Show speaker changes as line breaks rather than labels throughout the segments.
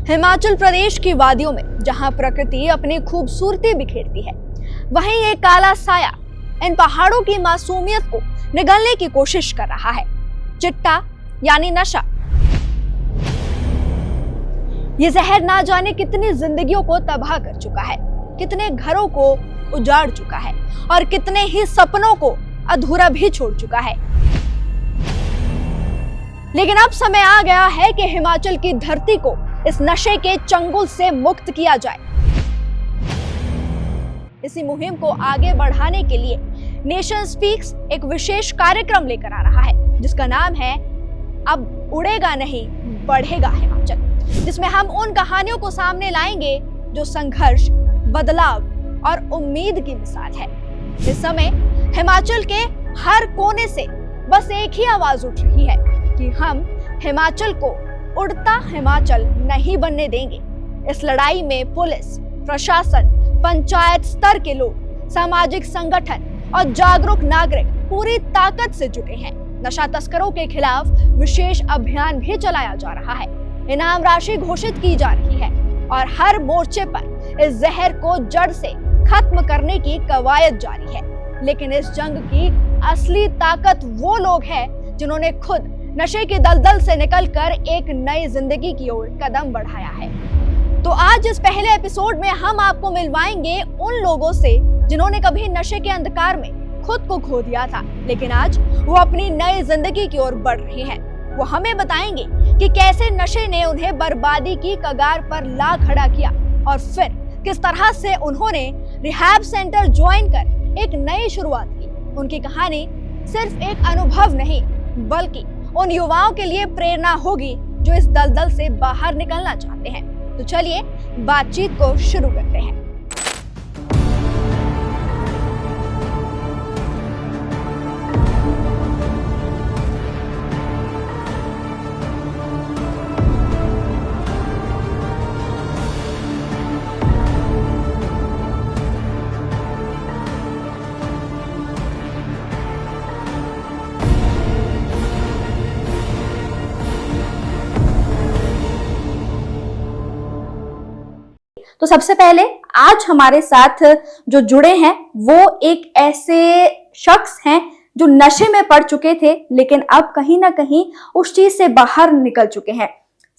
हिमाचल प्रदेश की वादियों में जहां प्रकृति अपनी खूबसूरती बिखेरती है, वहीं एक काला साया इन पहाड़ों की मासूमियत को निगलने की कोशिश कर रहा है। चिट्टा यानी नशा। ये जहर ना जाने कितनी जिंदगियों को तबाह कर चुका है, कितने घरों को उजाड़ चुका है और कितने ही सपनों को अधूरा भी छोड़ चुका है। लेकिन अब समय आ गया है कि हिमाचल की धरती को इस नशे के चंगुल से मुक्त किया जाए। इसी मुहिम को आगे बढ़ाने के लिए नेशन स्पीक्स एक विशेष कार्यक्रम लेकर आ रहा है, जिसका नाम है अब उड़ेगा नहीं बढ़ेगा हिमाचल, जिसमें हम उन कहानियों को सामने लाएंगे जो संघर्ष, बदलाव और उम्मीद की मिसाल है। इस समय हिमाचल के हर कोने से बस एक ही आवाज उठ रही है कि हम हिमाचल को उड़ता हिमाचल नहीं बनने देंगे। इस लड़ाई में पुलिस, प्रशासन, पंचायत स्तर के लोग, सामाजिक संगठन और जागरूक नागरिक पूरी ताकत से जुटे हैं। नशा तस्करों के खिलाफ विशेष अभियान भी चलाया जा रहा है। इनाम राशि घोषित की जा रही है और हर मोर्चे पर इस जहर को जड़ से खत्म करने की कवायद जारी है। लेकिन इस जंग की असली ताकत वो लोग हैं जिन्होंने खुद नशे के दलदल से निकलकर एक नई जिंदगी की ओर कदम बढ़ाया है। तो आज इस पहले एपिसोड में हम आपको मिलवाएंगे उन लोगों से जिन्होंने कभी नशे के अंधकार में खुद को खो दिया था, लेकिन आज वो अपनी नई जिंदगी की ओर बढ़ रहे हैं। वो हमें बताएंगे कि कैसे नशे ने उन्हें बर्बादी की कगार पर ला खड़ा किया और फिर किस तरह से उन्होंने रिहैब सेंटर ज्वाइन कर एक नई शुरुआत की। उनकी कहानी सिर्फ एक अनुभव नहीं, बल्कि उन युवाओं के लिए प्रेरणा होगी जो इस दलदल से बाहर निकलना चाहते हैं। तो चलिए बातचीत को शुरू करते हैं। तो सबसे पहले आज हमारे साथ जो जुड़े हैं वो एक ऐसे शख्स हैं जो नशे में पड़ चुके थे, लेकिन अब कहीं ना कहीं उस चीज से बाहर निकल चुके हैं।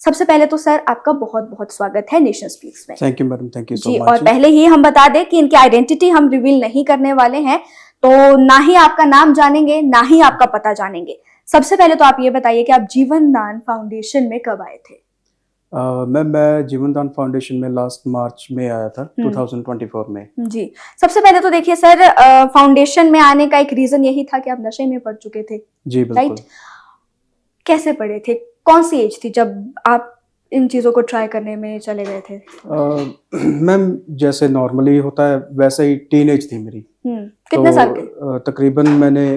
सबसे पहले तो सर आपका बहुत बहुत स्वागत है नेशन स्पीक्स में।
Thank you madam, thank you so much.
और पहले ही हम बता दें कि इनकी आइडेंटिटी हम रिवील नहीं करने वाले हैं, तो ना ही आपका नाम जानेंगे ना ही आपका पता जानेंगे। सबसे पहले तो आप ये बताइए कि आप जीवन दान फाउंडेशन में कब आए थे?
मैं जीवन दान फाउंडेशन में लास्ट मार्च में आया था, 2024 में।
जी, सबसे पहले तो देखिए सर, फाउंडेशन में आने का एक रीजन यही था कि आप नशे में पड़ चुके थे।
जी बिल्कुल।
राइट, कैसे पड़े थे? कौन सी एज थी जब आप इन चीजों को ट्राई करने में चले गए थे?
मैम जैसे नॉर्मली होता है वैसे ही टीन एज थी मेरी।
कितने साल के?
तकरीबन मैंने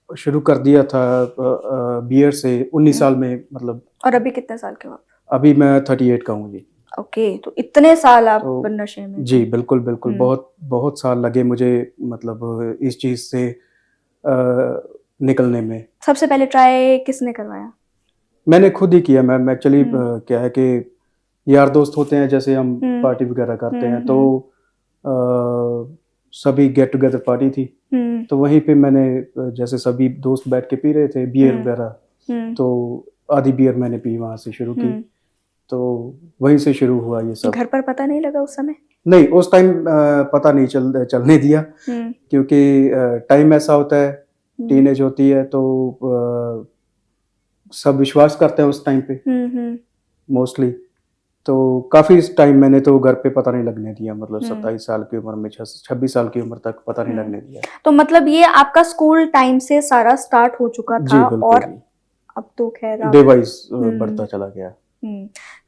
शुरू कर दिया था बीयर से 19 साल में, मतलब।
और अभी कितने साल के हो आप?
अभी मैं 38 का हूँ जी।
ओके, तो इतने साल आप नशे में?
जी बिल्कुल बिल्कुल, बहुत साल लगे मुझे, मतलब इस चीज से निकलने में।
सबसे पहले ट्राई किसने करवाया?
मैंने खुद ही किया मैम। एक्चुअली क्या है कि यार दोस्त होते हैं, जैसे हम पार्टी वगैरह करते हैं, तो सभी गेट टुगेदर पार्टी थी, तो वहीं पे मैंने जैसे सभी दोस्त बैठ के पी रहे थे बियर वगैरह, तो आधी बियर मैंने पी, वहां से शुरू की, तो वहीं से शुरू हुआ ये सब।
घर पर पता नहीं लगा उस समय?
नहीं, उस टाइम पता नहीं चलने दिया, क्योंकि टाइम ऐसा होता है, टीनेज होती है, तो सब विश्वास करते हैं उस टाइम पे मोस्टली। तो काफी टाइम मैंने तो घर पे पता नहीं लगने दिया, मतलब 27 साल की उम्र में, 26 साल की उम्र तक पता नहीं लगने दिया।
तो मतलब ये आपका स्कूल टाइम से सारा स्टार्ट हो चुका था? और अब तो खैर
डे वाइज बढ़ता चला गया।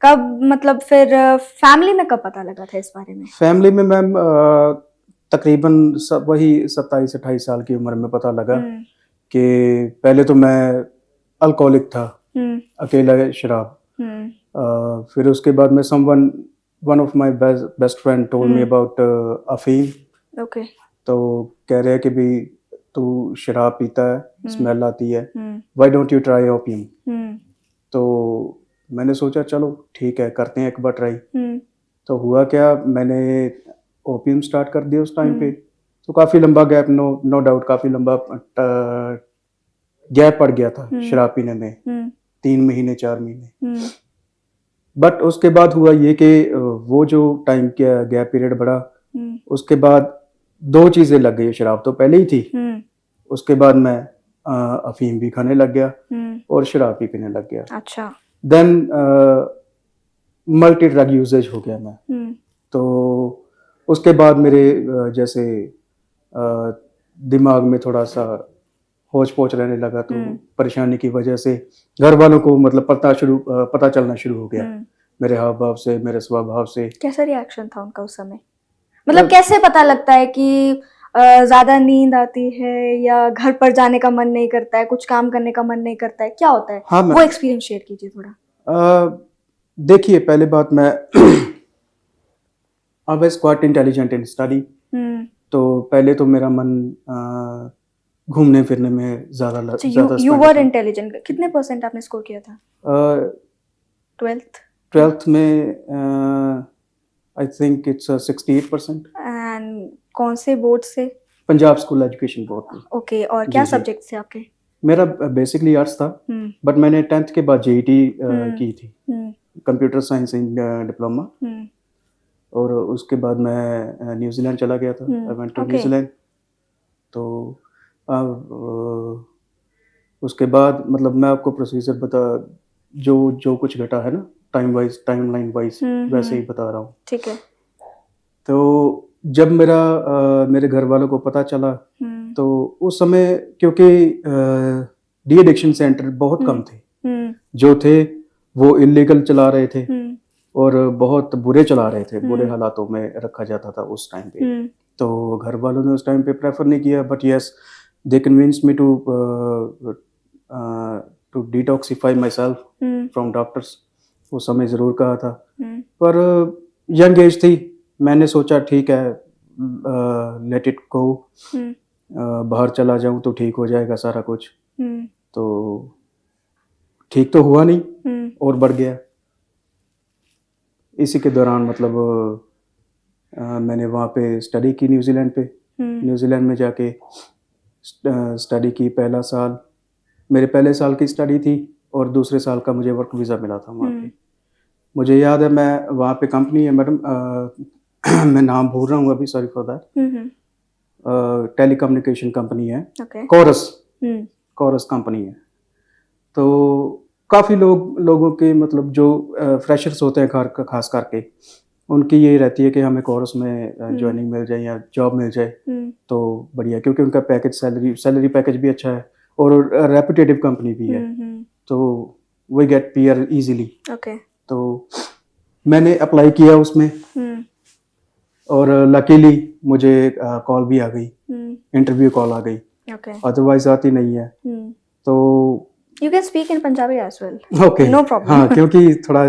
कब, मतलब फिर फैमिली में कब पता लगा था इस बारे में?
फैमिली में मैम तकरीबन वही 27-28 साल की उम्र में पता लगा कि पहले तो मैं अल्कोहलिक था, अकेला शराब। फिर उसके बाद में one of my best friend told me about अफीम।
ओके।
तो कह रहे हैं कि भी तू शराब पीता है, स्मेल आती है, why don't you try opium. तो मैंने सोचा चलो ठीक है करते हैं एक बार ट्राई। तो हुआ क्या, मैंने ओपीएम स्टार्ट कर दिया उस टाइम पे। तो काफ़ी लंबा गैप, नो डाउट काफ़ी लंबा गैप पड़ गया था शराब पीने में, 3 महीने 4 महीने। बट उसके बाद हुआ ये कि वो जो टाइम का गैप पीरियड बढ़ा, उसके बाद 2 चीज़ें लग गई। शराब तो पहले ही थी, उसके बाद मैं अफीम भी खाने लग गया और शराब भी पीने लग गया।
अच्छा।
देन मल्टी ड्रग यूजेज हो गया मैं। तो उसके बाद मेरे जैसे दिमाग में थोड़ा सा होच पोच रहने लगा, तो परेशानी की वजह से घर वालों को मतलब पता चलना शुरू हो गया मेरे हाव भाव से, मेरे स्वभाव से।
कैसा रिएक्शन था उनका उस समय? मतलब कैसे पता लगता है कि ज्यादा नींद आती है या घर पर जाने का मन नहीं करता है, कुछ काम करने का मन नहीं करता है, क्या होता है?
हाँ,
वो एक्सपीरियंस शेयर कीजिए थोड़ा।
देखिए पहले बात, मैं I was quite intelligent in study. तो पहले तो मेरा मन घूमने फिरने में ज्यादा
यू वर इंटेलिजेंट। कितने % आपने स्कोर किया था
12th में? I think it's 68%।
एंड कौन से बोर्ड से?
पंजाब स्कूल एजुकेशन बोर्ड में।
ओके, और क्या
जी।
सब्जेक्ट थे आपके?
मेरा बेसिकली आर्ट्स था, बट मैंने 10th के बाद जेईटी की थी, कंप्यूटर साइंस इन डिप्लोमा। और उसके बाद मैं न्यूजीलैंड चला गया था। I went to New Zealand. तो उसके बाद मतलब मैं आपको प्रोसीजर बता, जो कुछ घटा है ना टाइमलाइन वाइज वैसे ही बता रहा हूँ।
ठीक है।
तो जब मेरे घर वालों को पता चला, तो उस समय क्योंकि डी एडिक्शन सेंटर बहुत कम थे, जो थे वो इलीगल चला रहे थे और बहुत बुरे चला रहे थे, बुरे हालातों में रखा जाता था उस टाइम पे। तो घर वालों ने उस टाइम पे प्रेफर नहीं किया, but yes they convinced me to detoxify myself from doctors. उस समय ज़रूर कहा था, पर यंग एज थी, मैंने सोचा ठीक है लेट इट गो, बाहर चला जाऊं तो ठीक हो जाएगा सारा कुछ। तो ठीक तो हुआ नहीं और बढ़ गया। इसी के दौरान मतलब मैंने वहाँ पे स्टडी की न्यूजीलैंड पे। न्यूजीलैंड में जाके स्टडी की। पहला साल मेरे पहले साल की स्टडी थी और दूसरे साल का मुझे वर्क वीज़ा मिला था वहाँ पे। मुझे याद है, मैं वहाँ पे कंपनी है मैडम, मैं नाम भूल रहा हूँ अभी, sorry for that. Telecommunication company है, कोरस कंपनी है। तो काफ़ी लोगों के मतलब जो फ्रेशर्स होते हैं खास करके, उनकी यही रहती है कि हमें कोरस में ज्वाइनिंग मिल जाए या जॉब मिल जाए तो बढ़िया, क्योंकि उनका पैकेज सैलरी पैकेज भी अच्छा है और रेपुटेटिव कंपनी भी है, तो वी गेट पीआर इजीली। तो मैंने अप्लाई किया उसमें और लकीली मुझे कॉल भी आ गई, इंटरव्यू कॉल आ गई, अदरवाइज आती नहीं है। तो
you can speak in Punjabi as well,
okay,
no problem.
हाँ, क्योंकि थोड़ा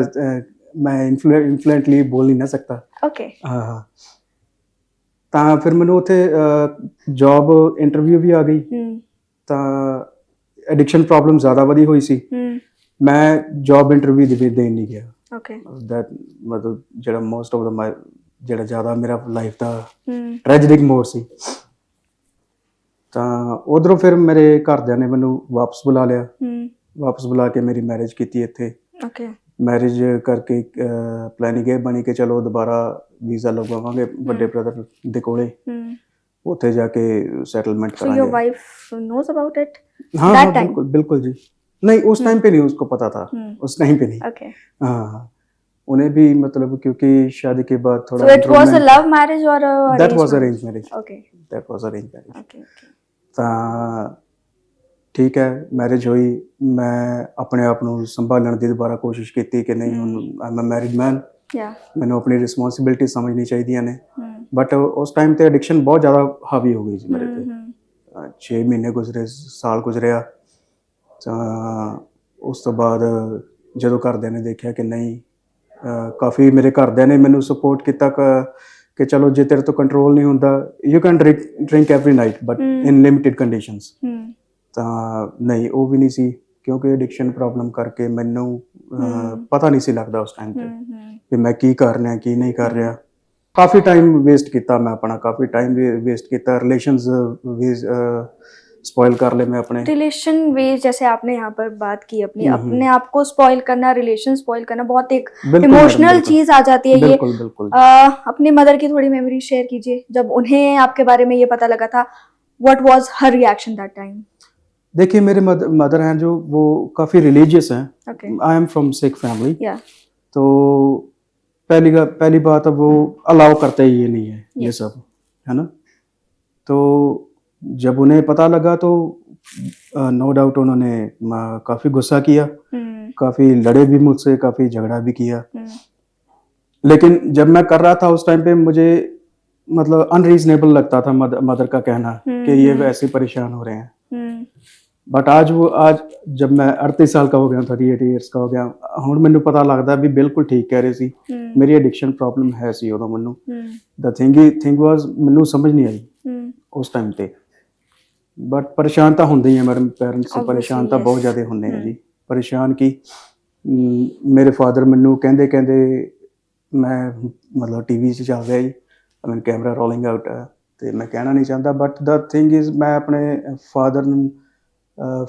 मैं इन्फ्लुएंटली बोल नहीं ना सकता।
ओके।
हाँ, ਤਾਂ ਫਿਰ ਮੈਨੂੰ ਉੱਥੇ ਜੌਬ ਇੰਟਰਵਿਊ ਵੀ ਆ ਗਈ। ਤਾਂ ਐਡਿਕਸ਼ਨ ਪ੍ਰੋਬਲਮ ਜ਼ਿਆਦਾ ਵਧੀ ਹੋਈ ਸੀ, ਮੈਂ ਜੌਬ ਇੰਟਰਵਿਊ ਦੇ ਦੇਣ ਨਹੀਂ ਗਿਆ। ਦੈਟ ਮਤਲਬ ਜਿਹੜਾ ਮੋਸਟ ਆਫ ਦਾ ਜਿਹੜਾ ਜ਼ਿਆਦਾ ਮੇਰਾ ਲਾਈਫ ਦਾ ਟ੍ਰੈਜੇਡਿਕ ਮੋੜ ਸੀ। ਤਾਂ ਉਧਰੋਂ ਫਿਰ ਮੇਰੇ ਘਰਦਿਆਂ ਨੇ ਮੈਨੂੰ ਵਾਪਸ ਬੁਲਾ ਲਿਆ। ਵਾਪਸ ਬੁਲਾ ਕੇ ਮੇਰੀ ਮੈਰਿਜ ਕੀਤੀ ਇੱਥੇ। मैरिज करके प्लानिंग ये बनी कि चलो दोबारा वीज़ा लगवावांगे बड़े ब्रदर दे कोले, उत्थे जाके सेटलमेंट करांगे।
So your wife knows about it?
हाँ, बिल्कुल जी। नहीं, उस टाइम पे नहीं उसको पता था, उस टाइम पे नहीं।
Okay.
हाँ, उन्हें भी मतलब क्योंकि शादी के बाद थोड़ा।
So it was a love marriage or a
that was arranged marriage?
Okay.
That was arranged marriage.
Okay.
ਤਾਂ ਠੀਕ ਹੈ, ਮੈਰਿਜ ਹੋਈ, ਮੈਂ ਆਪਣੇ ਆਪ ਨੂੰ ਸੰਭਾਲਣ ਦੀ ਦੁਬਾਰਾ ਕੋਸ਼ਿਸ਼ ਕੀਤੀ ਕਿ ਨਹੀਂ ਹੁਣ ਆਈ ਐਮ ਮੈਰਿਡ ਮੈਨ, ਮੈਨੂੰ ਆਪਣੀ ਰਿਸਪੌਂਸਿਬਿਲਿਟੀ ਸਮਝਣੀ ਚਾਹੀਦੀਆਂ ਨੇ। ਬਟ ਉਸ ਟਾਈਮ ਤੇ ਐਡਿਕਸ਼ਨ ਬਹੁਤ ਜ਼ਿਆਦਾ ਹਾਵੀ ਹੋ ਗਈ ਸੀ ਮੇਰੇ ਤੇ। 6 ਮਹੀਨੇ ਗੁਜ਼ਰੇ, ਸਾਲ ਗੁਜ਼ਰਿਆ। ਤਾਂ ਉਸ ਤੋਂ ਬਾਅਦ ਜਦੋਂ ਘਰਦਿਆਂ ਨੇ ਦੇਖਿਆ ਕਿ ਨਹੀਂ, ਕਾਫੀ ਮੇਰੇ ਘਰਦਿਆਂ ਨੇ ਮੈਨੂੰ ਸਪੋਰਟ ਕੀਤਾ ਕਿ ਚਲੋ ਜੇ ਤੇਰੇ ਤੋਂ ਕੰਟਰੋਲ ਨਹੀਂ ਹੁੰਦਾ, you can drink every night but in limited conditions. ਤਾਂ ਨਹੀਂ, ਉਹ ਵੀ ਨਹੀਂ ਸੀ ਕਿਉਂਕਿ ਐਡਿਕਸ਼ਨ ਪ੍ਰੋਬਲਮ ਕਰਕੇ ਮੈਨੂੰ ਪਤਾ ਨਹੀਂ ਸੀ ਲੱਗਦਾ ਉਸ ਟਾਈਮ ਤੇ ਕਿ ਮੈਂ ਕੀ ਕਰ ਰਿਹਾ ਕੀ ਨਹੀਂ ਕਰ ਰਿਹਾ। ਕਾਫੀ ਟਾਈਮ ਵੇਸਟ ਕੀਤਾ ਮੈਂ ਆਪਣਾ, ਕਾਫੀ टाइम वेस्ट किया, रिलेशंस स्पॉइल कर ले मैं अपने।
रिलेशन वेस्ट, जैसे आपने यहाँ पर बात की अपनी, अपने आप को स्पॉइल करना, रिलेशन स्पॉइल करना बहुत एक इमोशनल चीज आ जाती है।
बिल्कुल, ये बिल्कुल।
अपनी मदर की थोड़ी मेमोरी शेयर कीजिए, जब उन्हें आपके बारे में ये पता लगा था, what was her reaction that time?
देखिए मेरे मदर हैं जो, वो काफी रिलीजियस हैं। I am from Sikh family. तो पहली बात अब वो अलाउ करते ही ये नहीं है ये सब, है ना। तो जब उन्हें पता लगा तो नो डाउट उन्होंने काफी गुस्सा किया, काफी लड़े भी मुझसे, काफी झगड़ा भी किया। लेकिन जब मैं कर रहा था उस टाइम पे मुझे मतलब अनरीजनेबल लगता था मदर का कहना कि ये वैसे परेशान हो रहे हैं। बट आज जब मैं 38 साल का हो गया, 38 ईयर्स का हो गया, ਹੁਣ ਮੈਨੂੰ ਪਤਾ ਲੱਗਦਾ ਵੀ ਬਿਲਕੁਲ ਠੀਕ ਕਹਿ ਰਹੇ ਸੀ। ਮੇਰੀ ਐਡਿਕਸ਼ਨ ਪ੍ਰੋਬਲਮ ਹੈ ਸੀ ਉਦੋਂ ਮੈਨੂੰ। ਦ ਥਿੰਗ ਵਾਸ ਮੈਨੂੰ ਸਮਝ ਨਹੀਂ ਆਈ ਉਸ ਟਾਈਮ ਤੇ। ਬਟ ਪਰੇਸ਼ਾਨ ਤਾਂ ਹੁੰਦੇ ਹੀ ਆ, ਮੇਰੇ ਪੇਰੈਂਟਸ ਪਰੇਸ਼ਾਨ ਤਾਂ ਬਹੁਤ ਜ਼ਿਆਦਾ ਹੁੰਦੇ ਆ ਜੀ। ਪਰੇਸ਼ਾਨ ਕੀ, ਮੇਰੇ ਫਾਦਰ ਮੈਨੂੰ ਕਹਿੰਦੇ ਮੈਂ ਮਤਲਬ ਟੀਵੀ 'ਚ ਚੱਲ ਰਿਹਾ ਜੀ, ਮੈਨੂੰ ਕੈਮਰਾ ਰੋਲਿੰਗ ਆਊਟ ਹੈ ਤੇ ਮੈਂ ਕਹਿਣਾ ਨਹੀਂ ਚਾਹੁੰਦਾ। ਬਟ ਦ ਥਿੰਗ ਇਜ਼ ਮੈਂ ਆਪਣੇ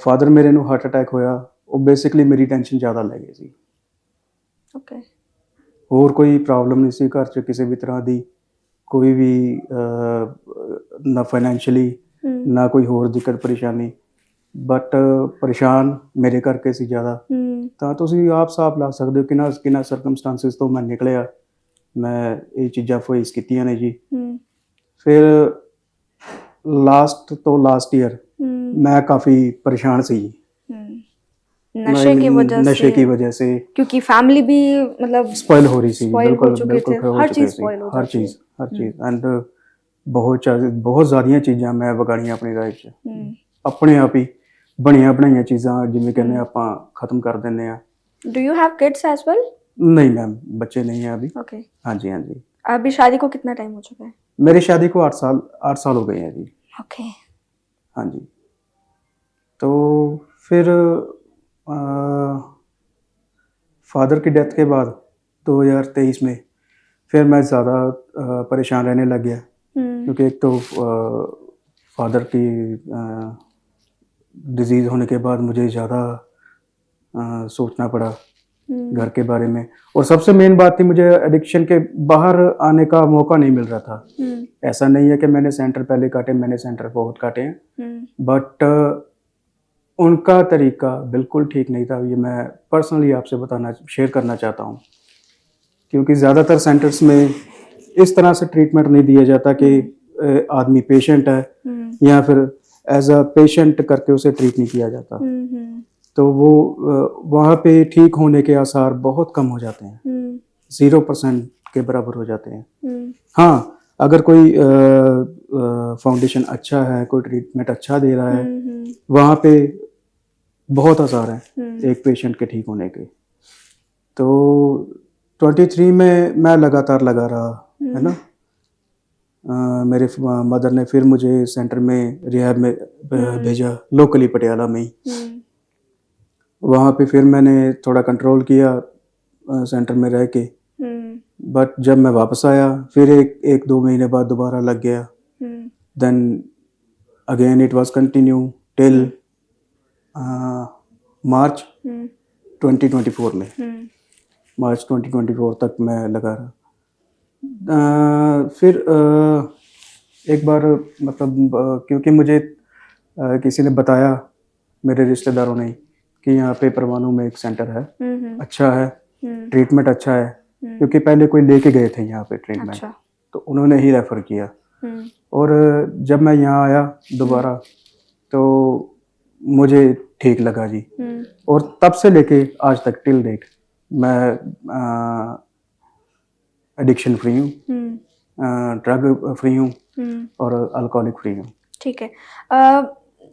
ਫਾਦਰ ਮੇਰੇ ਨੂੰ ਹਾਰਟ ਅਟੈਕ ਹੋਇਆ, ਉਹ ਬੇਸਿਕਲੀ ਮੇਰੀ ਟੈਨਸ਼ਨ ਜ਼ਿਆਦਾ ਲੈ ਗਏ ਸੀ।
ਓਕੇ। ਹੋਰ
ਕੋਈ ਪ੍ਰੋਬਲਮ ਨਹੀਂ ਸੀ ਘਰ 'ਚ ਕਿਸੇ ਵੀ ਤਰ੍ਹਾਂ ਦੀ, ਕੋਈ ਵੀ ਨਾ ਫਾਈਨੈਂਸ਼ੀਅਲੀ ਨਾ ਕੋਈ ਹੋਰ ਦਿੱਕਤ ਪਰੇਸ਼ਾਨੀ। ਬਟ ਪਰੇਸ਼ਾਨ ਮੇਰੇ ਕਰਕੇ ਸੀ ਜ਼ਿਆਦਾ। ਤਾਂ ਤੁਸੀਂ ਆਪ ਹਿਸਾਬ ਲਾ ਸਕਦੇ ਹੋ ਕਿੰਨਾ ਸਰਕਮਸਟੈਂਸਿਸ ਤੋਂ ਮੈਂ ਨਿਕਲਿਆ। ਮੈਂ ਇਹ ਚੀਜ਼ਾਂ ਫੇਸ ਕੀਤੀਆਂ ਨੇ ਜੀ। ਫਿਰ ਲਾਸਟ ईयर मैं काफी परेशान सी
नशे की वजह से, क्योंकि फैमिली भी मतलब
स्पॉइल हो रही थी, बिल्कुल
हर चीज
एंड बहुत ज़्यादा चीज़ां मैं विगाड़ियां अपनी लाइफ 'ਚ अपने आप ही ਬਣੀਆਂ ਬਣਾਈਆਂ चीज़ां जिवें कहने ਆਪਾਂ खत्म कर दिंदे आ।
Do you have kids as well?
नहीं मैम, बच्चे नहीं हैं अभी।
ओके।
हाँ जी।
अभी शादी को कितना टाइम हो चुका है?
मेरी शादी को 8 साल हो गए हैं जी।
ओके।
हाँ जी। तो फिर फादर की डेथ के बाद 2023 में फिर मैं ज़्यादा परेशान रहने लग गया, क्योंकि एक तो फादर की डिजीज़ होने के बाद मुझे ज़्यादा सोचना पड़ा घर के बारे में। और सबसे मेन बात थी, मुझे एडिक्शन के बाहर आने का मौका नहीं मिल रहा था। ऐसा नहीं है कि मैंने सेंटर पहले काटे, मैंने सेंटर बहुत काटे हैं, बट उनका तरीका बिल्कुल ठीक नहीं था। ये मैं पर्सनली आपसे शेयर करना चाहता हूँ, क्योंकि ज़्यादातर सेंटर्स में इस तरह से ट्रीटमेंट नहीं दिया जाता कि आदमी पेशेंट है या फिर एज अ पेशेंट करके उसे ट्रीट नहीं किया जाता। तो वो वहाँ पे ठीक होने के आसार बहुत कम हो जाते हैं, 0% के बराबर हो जाते हैं। हाँ, अगर कोई फाउंडेशन अच्छा है, कोई ट्रीटमेंट अच्छा दे रहा है, वहाँ पे बहुत आसार हैं एक पेशेंट के ठीक होने के। तो 23 में मैं लगातार लगा रहा, है ना। मेरे मदर ने फिर मुझे सेंटर में रिहैब में भेजा, लोकली पटियाला में ही। वहाँ पे फिर मैंने थोड़ा कंट्रोल किया सेंटर में रह के। बट जब मैं वापस आया फिर एक 2 महीने बाद दोबारा लग गया। Then again it was continue till March 2024 में। मार्च 2024 तक मैं लगा रहा। फिर एक बार मतलब क्योंकि मुझे किसी ने बताया, मेरे रिश्तेदारों ने, कि यहाँ पे परवाणू में एक सेंटर है, अच्छा है, ट्रीटमेंट अच्छा है, क्योंकि पहले कोई लेके गए थे यहाँ पे ट्रीटमेंट। अच्छा। तो उन्होंने ही रेफ़र किया। और जब मैं यहाँ आया दोबारा तो मुझे ठीक लगा जी। और तब से लेके आज तक टिल डेट मैं एडिक्शन फ्री हूँ, ड्रग फ्री हूँ और अल्कोहलिक फ्री हूँ।
ठीक है।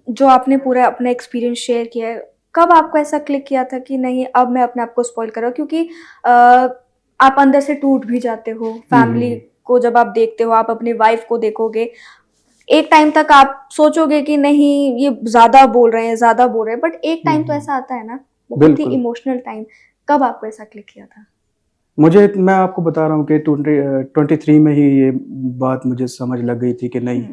जो आपने पूरा अपना एक्सपीरियंस शेयर किया है, कब आपको ऐसा क्लिक किया था कि नहीं अब मैं अपने आप को स्पॉइल कर रहा हूँ? क्योंकि आप अंदर से टूट भी जाते हो, फैमिली को जब आप देखते हो, आप अपनी वाइफ को देखोगे, एक टाइम तक आप सोचोगे कि नहीं ये ज्यादा बोल रहे हैं, बट एक टाइम तो ऐसा आता है ना, बहुत ही
बिल्कुल।
Emotional time. कब आपको ऐसा क्लिक किया था?
मैं आपको बता रहा हूँ कि 23 में ही ये बात मुझे समझ लग गई थी कि नहीं,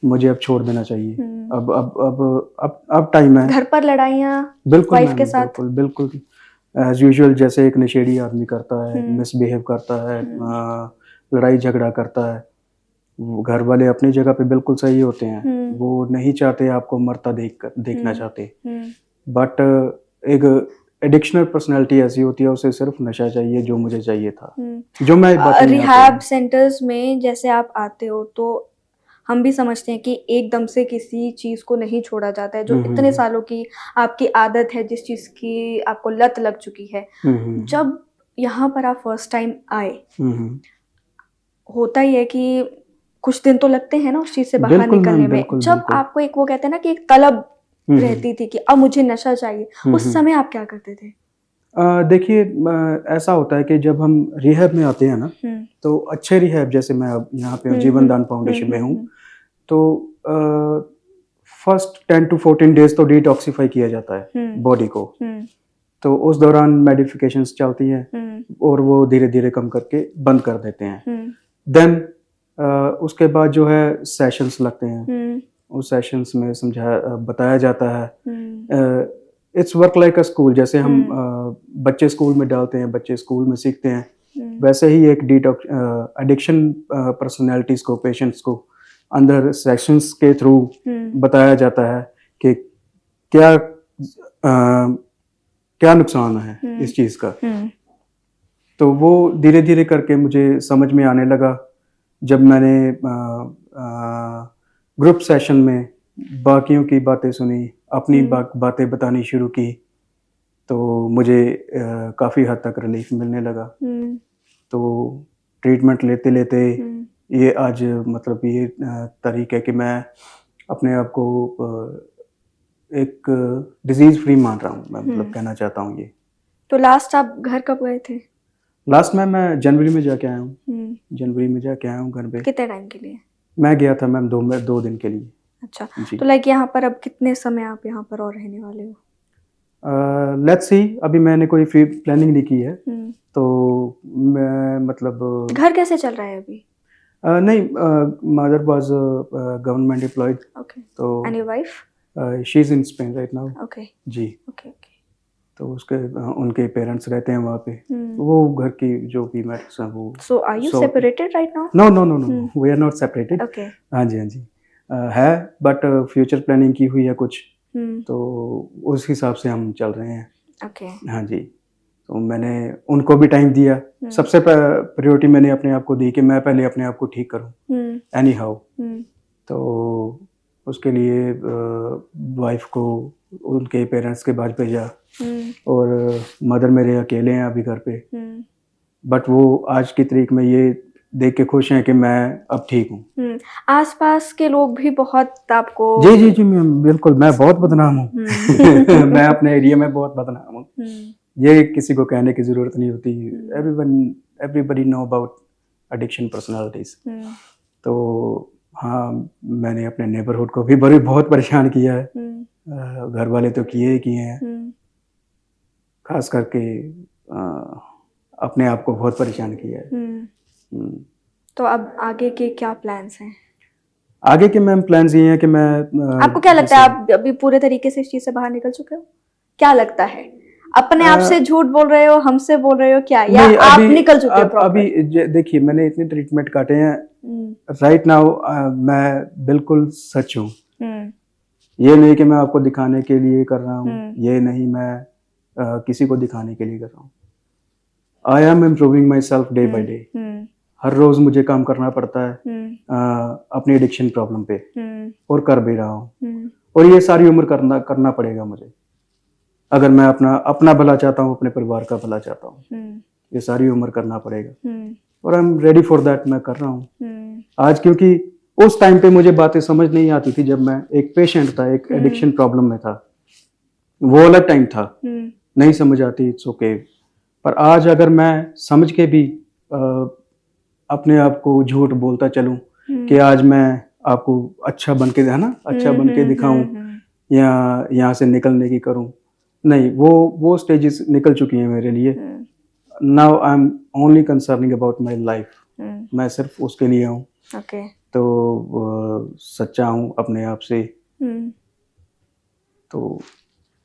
मुझे अब छोड़ देना चाहिए। अब टाइम है।
घर पर लड़ाइयाँ
बिल्कुल
वाइफ
मैम,
के साथ?
बिल्कुल एज यूजुअल, जैसे एक नशेड़ी आदमी करता है, मिसबिहेव करता है, लड़ाई झगड़ा करता है। वो घर वाले अपनी जगह पे बिल्कुल सही होते हैं, वो नहीं चाहते आपको मरता देखना चाहते, बट एक एडिक्शनल पर्सनालिटी ऐसी होती है, उसे सिर्फ नशा चाहिए, जो मुझे चाहिए था, जो मैं बातें नहीं
रिहैब सेंटर्स में जैसे आप आते हो तो हम भी समझते हैं कि एकदम से किसी चीज को नहीं छोड़ा जाता है, जो इतने सालों की आपकी आदत है, जिस चीज की आपको लत लग चुकी है। जब यहाँ पर आप फर्स्ट टाइम आए, होता ही है कि कुछ दिन तो लगते हैं ना उस चीज से बाहर
बिल्कुल मैम,
निकलने में।
बिल्कुल,
जब
बिल्कुल।
आपको एक वो कहते हैं ना कि एक तलब रहती थी कि अब मुझे नशा चाहिए, उस समय आप क्या करते थे?
देखिए, ऐसा होता है कि जब हम रिहैब में आते हैं ना, तो अच्छे रिहैब, जैसे मैं अब यहाँ पे जीवन दान फाउंडेशन में हूँ, तो फर्स्ट 10 to 14 डेज तो डिटॉक्सिफाई किया जाता है बॉडी को। तो उस दौरान मेडिफिकेशंस चलती हैं और वो धीरे धीरे कम करके बंद कर देते हैं। देन उसके बाद जो है सेशंस लगते हैं। उस सेशंस में बताया जाता है, it's work like a school. जैसे हम बच्चे स्कूल में डालते हैं, बच्चे स्कूल में सीखते हैं, वैसे ही एक एडिक्शन पर्सनैलिटीज को, पेशेंट्स को अंदर सेशंस के थ्रू बताया जाता है कि क्या क्या नुकसान है इस चीज का। तो वो धीरे धीरे करके मुझे समझ में आने लगा। जब मैंने ग्रुप सेशन में बाकियों की बातें सुनी, अपनी बातें बतानी शुरू की, तो मुझे काफ़ी हद तक रिलीफ मिलने लगा। तो ट्रीटमेंट लेते लेते ये आज मतलब ये तरीका है कि मैं अपने आप को एक डिजीज फ्री मान रहा हूँ, मैं मतलब कहना चाहता हूँ ये।
तो लास्ट आप घर कब गए थे?
लास्ट में मैं जनवरी में जाके आया हूँ। जनवरी में जाके आया हूँ घर पे।
कितने टाइम के लिए? मैं
गया था मैम 2 दिन के लिए।
अच्छा, तो लाइक यहाँ पर अब कितने समय आप यहाँ पर और रहने वाले हो?
लेट्स सी, अभी मैंने कोई फ्री प्लानिंग नहीं की है, तो मैं मतलब
घर कैसे चल रहा है अभी?
नहीं, mother was government employed.
Okay,
तो
and your wife?
She is in Spain right now.
Okay
जी।
Okay okay.
तो उनके पेरेंट्स रहते हैं वहाँ पे। वो घर की जो भी मैटर्स हैं वो।
So are you separated right now?
No no no no, we are not separated.
Okay.
हाँ जी, हाँ जी, है, बट फ्यूचर प्लानिंग की हुई है कुछ, तो उस हिसाब से हम चल रहे हैं।
ओके।
हाँ जी, तो मैंने उनको भी टाइम दिया। सबसे प्रायोरिटी मैंने अपने आप को दी कि मैं पहले अपने आप को ठीक करूँ एनी हाउ। तो उसके लिए वाइफ को उनके पेरेंट्स के पास भेजा, और मदर मेरे अकेले हैं अभी घर पे, बट वो आज की तारीख में ये देख के खुश हैं कि मैं अब ठीक हूँ।
आसपास के लोग भी बहुत आपको?
जी जी जी मैम, बिल्कुल, मैं बहुत बदनाम हूँ। मैं अपने एरिया में बहुत बदनाम हूँ, ये किसी को कहने की जरूरत नहीं होती। Everybody know about addiction personalities. तो हाँ, मैंने अपने नेबरहुड को भी बहुत परेशान किया है। घर वाले तो किए हैं, खास करके अपने आप को बहुत परेशान किया है।
तो अब आगे के क्या प्लान्स हैं?
आगे के मैम प्लान्स ये हैं कि मैं
आपको क्या लगता है, आप अभी पूरे तरीके से इस चीज से बाहर निकल चुके हो? क्या लगता है, अपने आप से झूठ बोल रहे हो, हमसे बोल रहे हो क्या, या आप निकल चुके हो?
अभी देखिए, मैंने इतने ट्रीटमेंट काटे हैं, राइट नाउ मैं बिल्कुल सच हूँ। ये नहीं कि मैं आपको दिखाने के लिए कर रहा हूँ, ये नहीं मैं किसी को दिखाने के लिए कर रहा हूँ। I am improving myself day by day. हर रोज मुझे काम करना पड़ता है अपनी एडिक्शन प्रॉब्लम पे, और कर भी रहा हूँ, और ये सारी उम्र करना पड़ेगा मुझे, अगर मैं अपना भला चाहता हूँ, अपने परिवार का भला चाहता हूँ। ये सारी उम्र करना पड़ेगा, और I am ready for that. मैं कर रहा हूँ आज, क्योंकि उस टाइम पे मुझे बातें समझ नहीं आती थी, जब मैं एक पेशेंट था, एक एडिक्शन प्रॉब्लम में था। वो अलग टाइम था, नहीं समझ आती, इट्स ओके। पर आज अगर मैं समझ के भी अपने आप को झूठ बोलता चलूं कि आज मैं आपको अच्छा बन के, है ना, अच्छा बन के दिखाऊं या यहाँ से निकलने की करूं, नहीं, वो स्टेजेस निकल चुकी हैं मेरे लिए। Now I am only concerning about my life. मैं सिर्फ उसके लिए हूँ।
ओके।
तो सच्चा हूँ अपने आप से, तो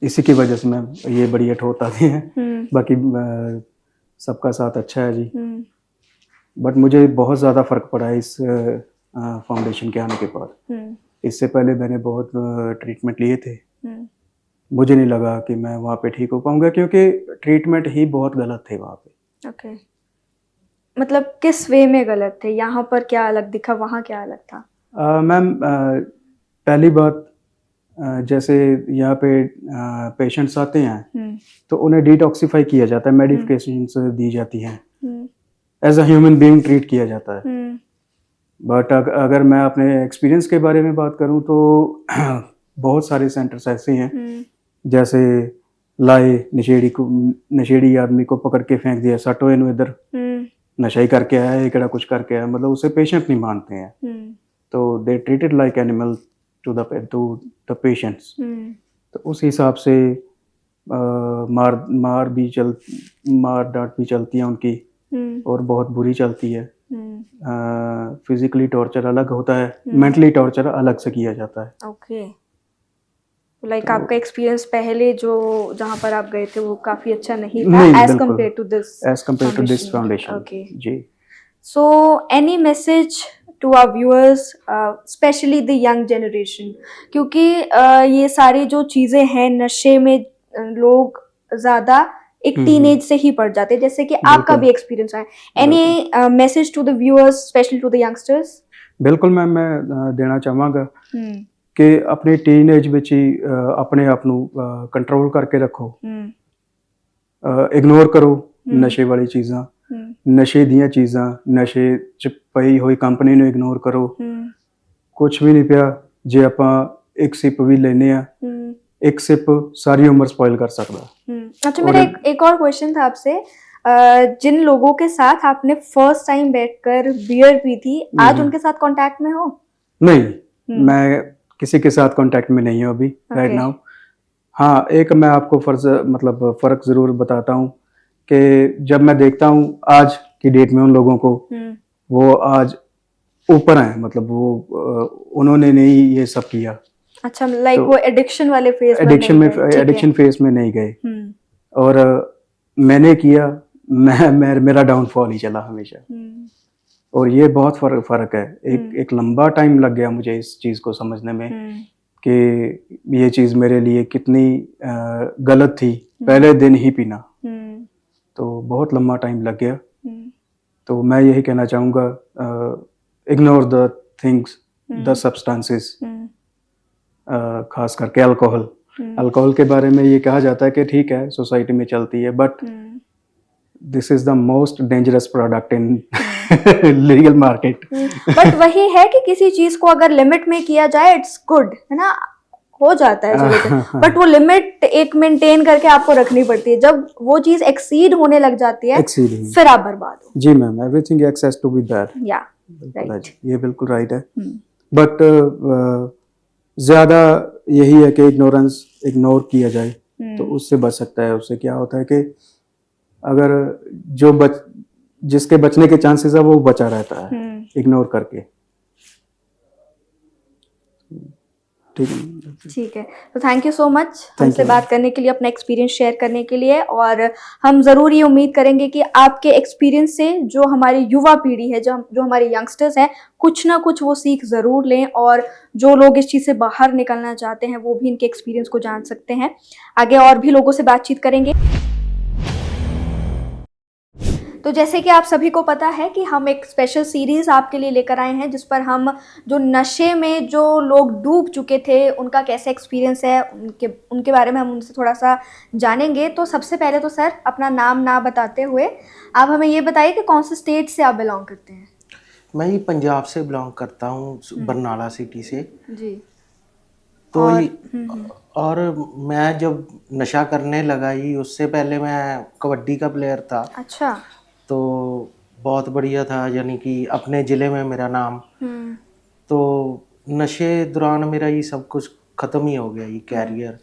इसी की वजह से मैं ये बड़ी अठोट आती हैं। बाकी सबका साथ अच्छा है जी। बट मुझे बहुत ज़्यादा फ़र्क पड़ा है इस फाउंडेशन के आने के बाद। इससे पहले मैंने बहुत ट्रीटमेंट लिए थे। मुझे नहीं लगा कि मैं वहाँ पे ठीक हो पाऊंगा, क्योंकि ट्रीटमेंट ही बहुत गलत थे वहाँ पे।
ओके। मतलब किस वे में गलत थे? यहाँ पर क्या अलग दिखा, वहाँ क्या अलग था?
मैम, पहली बात, जैसे यहाँ पे पेशेंट्स आते हैं तो उन्हें डिटॉक्सिफाई किया जाता है, मेडिकेशंस दी जाती हैं, as a human being treat किया जाता है। बट अगर मैं अपने एक्सपीरियंस के बारे में बात करूँ तो बहुत सारे सेंटर्स ऐसे हैं, जैसे लाए नशेड़ी आदमी को पकड़ के फेंक दिया, सटो इन इधर, नशा ही करके आया है, केड़ा कुछ करके आया, मतलब उसे पेशेंट नहीं मानते हैं। तो they treated like animal to the patients. तो उस हिसाब से मार डांट भी चलती है उनकी, और बहुत बुरी चलती है। फिजिकली टॉर्चर अलग होता है, मेंटली टॉर्चर अलग से किया जाता है।
ओके। लाइक आपका एक्सपीरियंस पहले जो जहाँ पर आप गए थे वो काफी अच्छा नहीं था as compare to this
foundation.
Okay
जी।
So any message to our viewers, specially the young generation, क्योंकि ये सारी जो चीज़ें हैं, नशे में लोग ज़्यादा एक टीनेज से ही पड़ जाते हैं, जैसे कि आपका भी एक्सपीरियंस है। Any message to the viewers, specially to the youngsters?
बिल्कुल मैम, मैं देना चाहांगा कि अपनी टीनेज ਵਿੱਚ ही अपने आप ਨੂੰ ਕੰਟਰੋਲ ਕਰਕੇ ਰੱਖੋ। ਇਗਨੋਰ ਕਰੋ ਨਸ਼ੇ ਵਾਲੀ ਚੀਜ਼ਾਂ, ਨਸ਼ੇ ਦੀਆਂ ਚੀਜ਼ਾਂ, ਨਸ਼ੇ 'ਚ ਪਈ ਹੋਈ ਕੰਪਨੀ ਨੂੰ ਇਗਨੋਰ ਕਰੋ। ਕੁਝ ਵੀ ਨਹੀਂ ਪਿਆ, ਜੇ ਆਪਾਂ ਇੱਕ ਸਿਪ ਵੀ ਲੈਨੇ ਆ, एक सिप सारी उम्र स्पॉइल कर सकता।
अच्छा, मेरा एक और क्वेश्चन था आपसे। जिन लोगों के साथ आपने फर्स्ट टाइम बैठकर बियर पी थी, आज उनके साथ कांटेक्ट में हो?
नहीं, मैं किसी के साथ कांटेक्ट में नहीं हूँ अभी राइट नाउ। हाँ, एक मैं आपको फर्क जरूर बताता हूँ कि जब मैं देखता हूँ आज की डेट में उन लोगों को, वो आज ऊपर हैं, मतलब वो उन्होंने नहीं ये सब किया।
अच्छा, लाइक वो एडिक्शन वाले फेज
एडिक्शन फेज में नहीं गए, और मैंने किया, मेरा डाउनफॉल ही चला हमेशा। और ये बहुत फर्क है। एक लंबा टाइम लग गया मुझे इस चीज को समझने में कि ये चीज मेरे लिए कितनी गलत थी, पहले दिन ही पीना। तो बहुत लंबा टाइम लग गया। तो मैं यही कहना चाहूँगा, ignore the things, the substances, खास करके अल्कोहल। अल्कोहल के बारे में ये कहा जाता है कि ठीक है सोसाइटी में चलती है, but this is the most dangerous product in legal market.
But वही है कि किसी चीज को अगर लिमिट में किया जाए इट्स गुड, है ना, हो जाता है चलो, बट वो लिमिट एक मेंटेन करके आपको रखनी पड़ती है। जब वो चीज एक्सीड होने लग जाती है फिर आप बर्बाद हो।
जी ma'am, everything excess to be bad.
Yeah
right, ये बिल्कुल राइट है। बट ज्यादा यही है कि इग्नोरेंस इग्नोर किया जाए तो उससे बच सकता है। उससे क्या होता है कि अगर जिसके बचने के चांसेस है वो बचा रहता है इग्नोर करके।
ठीक है, तो थैंक यू सो मच हमसे बात करने के लिए, अपना एक्सपीरियंस शेयर करने के लिए। और हम ज़रूर ये उम्मीद करेंगे कि आपके एक्सपीरियंस से जो हमारी युवा पीढ़ी है, जो हमारे यंगस्टर्स हैं, कुछ ना कुछ वो सीख ज़रूर लें, और जो लोग इस चीज़ से बाहर निकलना चाहते हैं वो भी इनके एक्सपीरियंस को जान सकते हैं। आगे और भी लोगों से बातचीत करेंगे। तो जैसे कि आप सभी को पता है कि हम एक स्पेशल सीरीज़ आपके लिए लेकर आए हैं, जिस पर हम जो नशे में जो लोग डूब चुके थे उनका कैसे एक्सपीरियंस है उनके बारे में हम उनसे थोड़ा सा जानेंगे। तो सबसे पहले तो सर, अपना नाम ना बताते हुए आप हमें ये बताइए कि कौन से स्टेट से आप बिलोंग करते हैं?
मैं ही पंजाब से बिलोंग करता हूँ, बरनाला सिटी से
जी।
तो और मैं जब नशा करने लगा ही, उससे पहले मैं कबड्डी का प्लेयर था।
अच्छा।
तो बहुत बढ़िया था, यानी कि अपने ज़िले में मेरा नाम। तो नशे दौरान मेरा ये सब कुछ खत्म ही हो गया, ये कैरियर।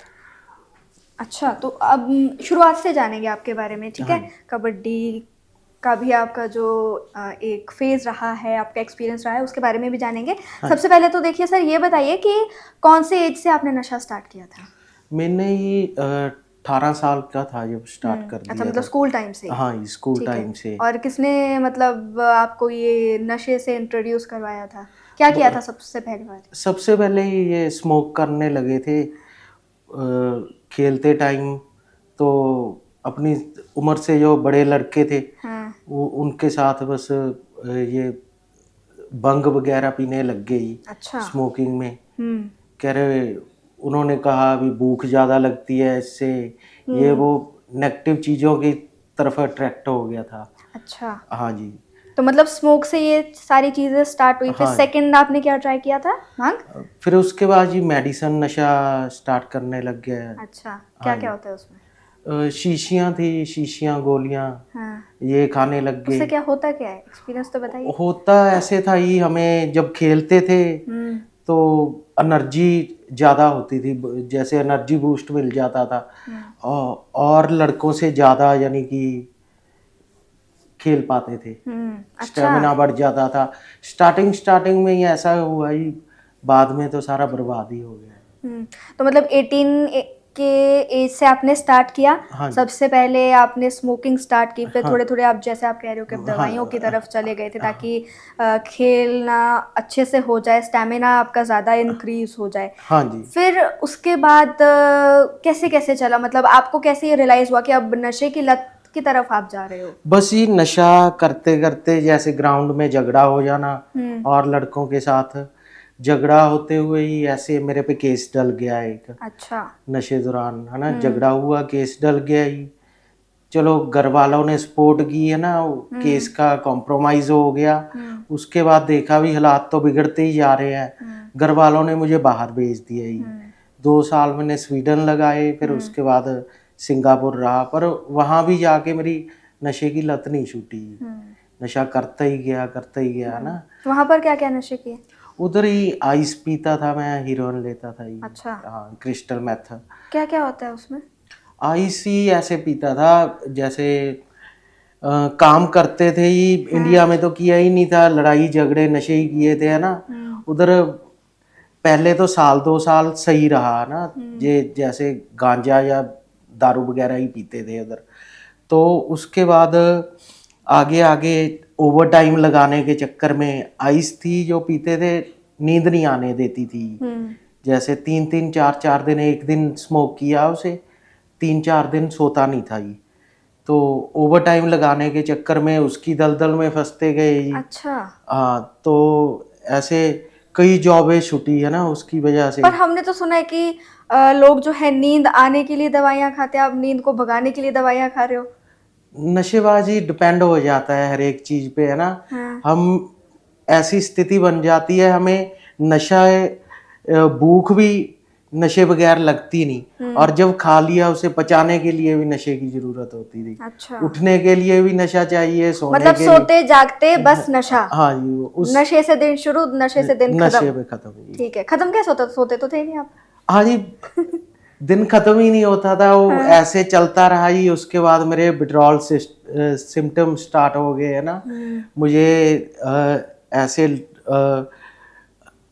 अच्छा, तो अब शुरुआत से जानेंगे आपके बारे में, ठीक है?
हाँ।
कबड्डी का भी आपका जो एक फेज रहा है, आपका एक्सपीरियंस रहा है, उसके बारे में भी जानेंगे।
हाँ।
सबसे पहले तो देखिए सर, ये बताइए कि कौन से एज से आपने नशा स्टार्ट किया था?
मैंने ये 18 साल का था जब स्टार्ट कर
अच्छा,
दिया
मतलब
था।
स्कूल टाइम से?
हाँ, ये स्कूल
ठीक है।
टाइम से।
और किसने मतलब आपको ये नशे से इंट्रोड्यूस करवाया था? क्या किया था सबसे पहली बार?
सबसे पहले ये स्मोक करने लगे थे खेलते टाइम, तो अपनी उम्र से जो बड़े लड़के थे
हाँ।
वो उनके साथ बस ये बंग वगैरह पीने लग गई
अच्छा।
स्मोकिंग में।
हम्म।
कह रहे, उन्होंने कहा अभी भूख ज़्यादा लगती है इससे, ये वो नेगेटिव चीज़ों की तरफ अट्रैक्ट हो गया था।
अच्छा,
हाँ जी।
तो मतलब स्मोक से ये सारी चीजें स्टार्ट हुई। फिर
हाँ।
सेकंड आपने क्या ट्राई किया था? भांग?
फिर उसके बाद ये मेडिसिन नशा स्टार्ट करने लग गया।
अच्छा, क्या
हाँ
क्या
जी।
होता है उसमें?
शीशियाँ थी, शीशियाँ गोलियाँ
हाँ।
ये खाने लग
उससे
गए।
क्या होता क्या है? एक्सपीरियंस तो बताइए।
होता ऐसे था ही, हमें जब खेलते थे
हम्म।
तो एनर्जी ज़्यादा होती थी, जैसे एनर्जी बूस्ट मिल जाता था। और लड़कों से ज़्यादा यानी कि खेल पाते थे,
अच्छा।
स्टेमिना बढ़ जाता था। स्टार्टिंग में ही ऐसा हुआ ही, बाद में तो सारा बर्बाद ही हो गया।
तो मतलब 18 के एज से आपने स्टार्ट किया।
हाँ जी।
सबसे पहले आपने स्मोकिंग स्टार्ट की, फिर
हाँ।
थोड़े थोड़े आप जैसे आप कह रहे हो कि आप दवाइयों की तरफ चले गए थे ताकि खेलना अच्छे से हो जाए, स्टैमिना आपका ज़्यादा इंक्रीज हो जाए।
हाँ जी।
फिर उसके बाद कैसे कैसे चला? मतलब आपको कैसे ये रियलाइज़ हुआ कि अब नशे की लत की तरफ आप जा रहे हो?
बस ये नशा करते करते जैसे ग्राउंड में झगड़ा हो जाना और लड़कों के साथ झगड़ा होते हुए ही ऐसे मेरे पे केस डल गया एक
अच्छा।
नशे दौरान, है ना। झगड़ा हुआ, केस डल गया ही। चलो घर वालों ने सपोर्ट की, है ना, केस का कॉम्प्रोमाइज हो गया। उसके बाद देखा भी हालात तो बिगड़ते ही जा रहे हैं, घर वालों ने मुझे बाहर भेज दिया ही। 2 साल मैंने स्वीडन लगाए, फिर उसके बाद सिंगापुर रहा, पर वहाँ भी जाके मेरी नशे की लत नहीं छूटी। नशा करता ही गया ना।
वहाँ पर क्या क्या नशे किए?
उधर ही आइस पीता था मैं, हीरोइन लेता था ये।
अच्छा।
हाँ, क्रिस्टल मेथ।
क्या क्या होता है उसमें?
आइस ही ऐसे पीता था जैसे काम करते थे ही। इंडिया में तो किया ही नहीं था, लड़ाई झगड़े नशे ही किए थे, है ना। उधर पहले तो 1-2 साल सही रहा ना, ये जैसे गांजा या दारू वगैरह ही पीते थे उधर। तो उसके बाद आगे आगे ओवर टाइम लगाने के चक्कर में आइस थी जो पीते थे, नींद नहीं आने देती थी। जैसे 3-3 4-4 दिन, एक दिन स्मोक किया उसे 3-4 दिन सोता नहीं था ये। तो ओवर टाइम लगाने के चक्कर में उसकी दलदल में फंसते गए ये।
अच्छा।
हाँ, तो ऐसे कई जॉबें छूटी, है ना, उसकी वजह से।
पर हमने तो सुना है कि लोग जो है नींद आने के लिए दवाइयाँ खाते हैं, आप नींद को भगाने के लिए दवाइयाँ खा रहे हो।
नशेबाजी डिपेंड हो जाता है हर एक चीज पे, है ना।
हाँ।
हम ऐसी स्थिति बन जाती है, हमें नशा भूख भी नशे बगैर लगती नहीं, और जब खा लिया उसे पचाने के लिए भी नशे की जरूरत होती थी।
अच्छा।
उठने के लिए भी नशा चाहिए, सोने
मतलब
के
सोते जागते बस नशा।
हाँ जी, उस
नशे से दिन शुरू, नशे से दिन
नशे
खत्म।
पे खत्म जी।
ठीक है, खत्म कैसे होता? सोते तो थे नहीं आप?
हाँ जी, दिन खत्म ही नहीं होता था वो। ऐसे चलता रहा ही। उसके बाद मेरे विड्रॉल सिम्टम स्टार्ट हो गए, है ना। मुझे ऐसे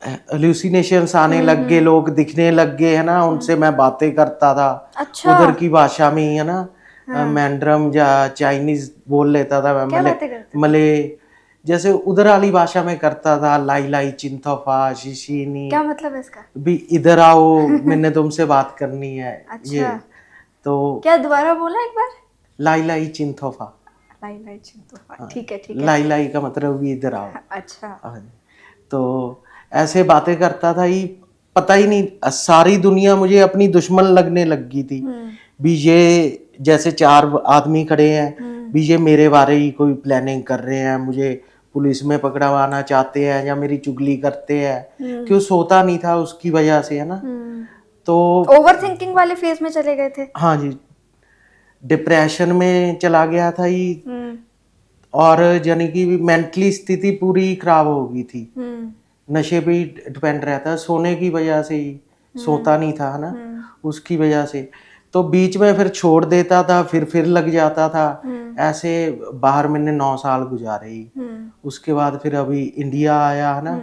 हेलुसिनेशंस आने लग गए, लोग दिखने लग गए, है ना, उनसे मैं बातें करता था।
अच्छा।
उधर की भाषा में ही, है ना। मैंड्रम या चाइनीज बोल लेता था मैं,
क्या बातें करते?
मले जैसे उधर वाली भाषा में करता था। लाई लाई चिंथोफा शिशीनी,
क्या मतलब है इसका?
भी इधर आओ, मैंने तुमसे बात करनी है।
अच्छा।
ये तो
क्या दोबारा बोला एक बार?
लाई लाई चिंथोफा।
लाई लाई चिंतो। ठीक है, ठीक है।
लाई लाई का मतलब भी इधर आओ।
अच्छा।
हाँ जी। तो ऐसे बातें करता था ही, पता ही नहीं, सारी दुनिया मुझे अपनी दुश्मन लगने लग गई थी। भी ये जैसे 4 आदमी खड़े हैं, भी ये मेरे बारे ही कोई प्लानिंग कर रहे हैं, मुझे पुलिस में पकड़वाना चाहते हैं या मेरी चुगली करते हैं। क्यों सोता नहीं था उसकी वजह से, है ना। तो
ओवर थिंकिंग वाले फेज में चले गए थे।
हाँ जी, डिप्रेशन में चला गया था ही, और यानी कि मेंटली स्थिति पूरी खराब हो गई थी नशे पे ही डिपेंड रहता, सोने की वजह से ही, सोता नहीं था ना, उसकी वजह से। तो बीच में फिर छोड़ देता था, फिर लग जाता था, ऐसे बाहर मैंने 9 साल गुजारे ही। उसके बाद फिर अभी इंडिया आया है ना,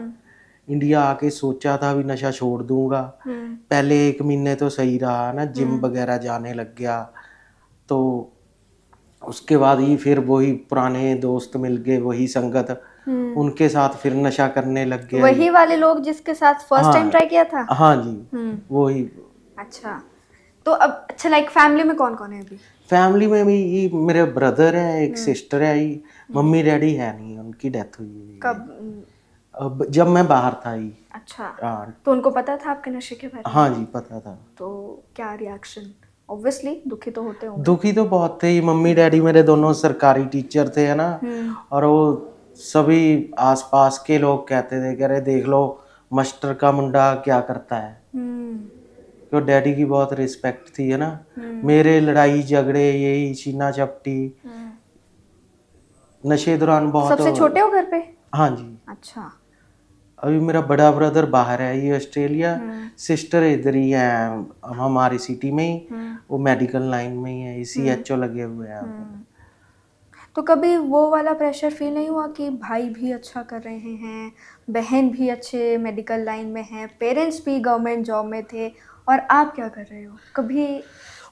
इंडिया आके सोचा था भी नशा छोड़ दूंगा। पहले 1 महीने तो सही रहा ना, जिम वगैरह जाने लग गया, तो उसके बाद ही फिर वही पुराने दोस्त मिल गए, वही संगत, उनके साथ फिर नशा करने लग गया।
वही वाले लोग जिसके साथ फर्स्ट टाइम ट्राई किया था?
हाँ जी, वही।
अच्छा, तो अब अच्छा लाइक फैमिली में कौन कौन है अभी?
फैमिली में भी ये मेरे ब्रदर है, एक सिस्टर है, ये मम्मी डैडी है नहीं, उनकी डेथ हुई है।
कब?
अब जब मैं बाहर था ही।
अच्छा,
हाँ।
तो उनको पता था आपके नशे के बारे में?
हाँ जी, पता था।
तो क्या रिएक्शन? ऑब्वियसली दुखी तो होते होंगे।
दुखी तो बहुत थे, मम्मी डैडी मेरे दोनों सरकारी टीचर थे है ना, और वो सभी आसपास के लोग कहते थे, कह रहे देख लो मास्टर का मुंडा क्या करता है, तो डैडी की बहुत रिस्पेक्ट थी है ना। मेरे लड़ाई झगड़े यही छीना झपटी नशे दौरान बहुत।
सबसे छोटे हो घर पे?
हाँ जी।
अच्छा,
अभी मेरा बड़ा ब्रदर बाहर है, ये ऑस्ट्रेलिया, सिस्टर इधर ही है हमारी सिटी में ही, वो मेडिकल लाइन में ही है, CHO लगे हुए हैं।
तो कभी वो वाला प्रेशर फील नहीं हुआ कि भाई भी अच्छा कर रहे हैं, बहन भी अच्छे मेडिकल लाइन में है, पेरेंट्स भी गवर्नमेंट जॉब में थे और आप क्या कर रहे हो? कभी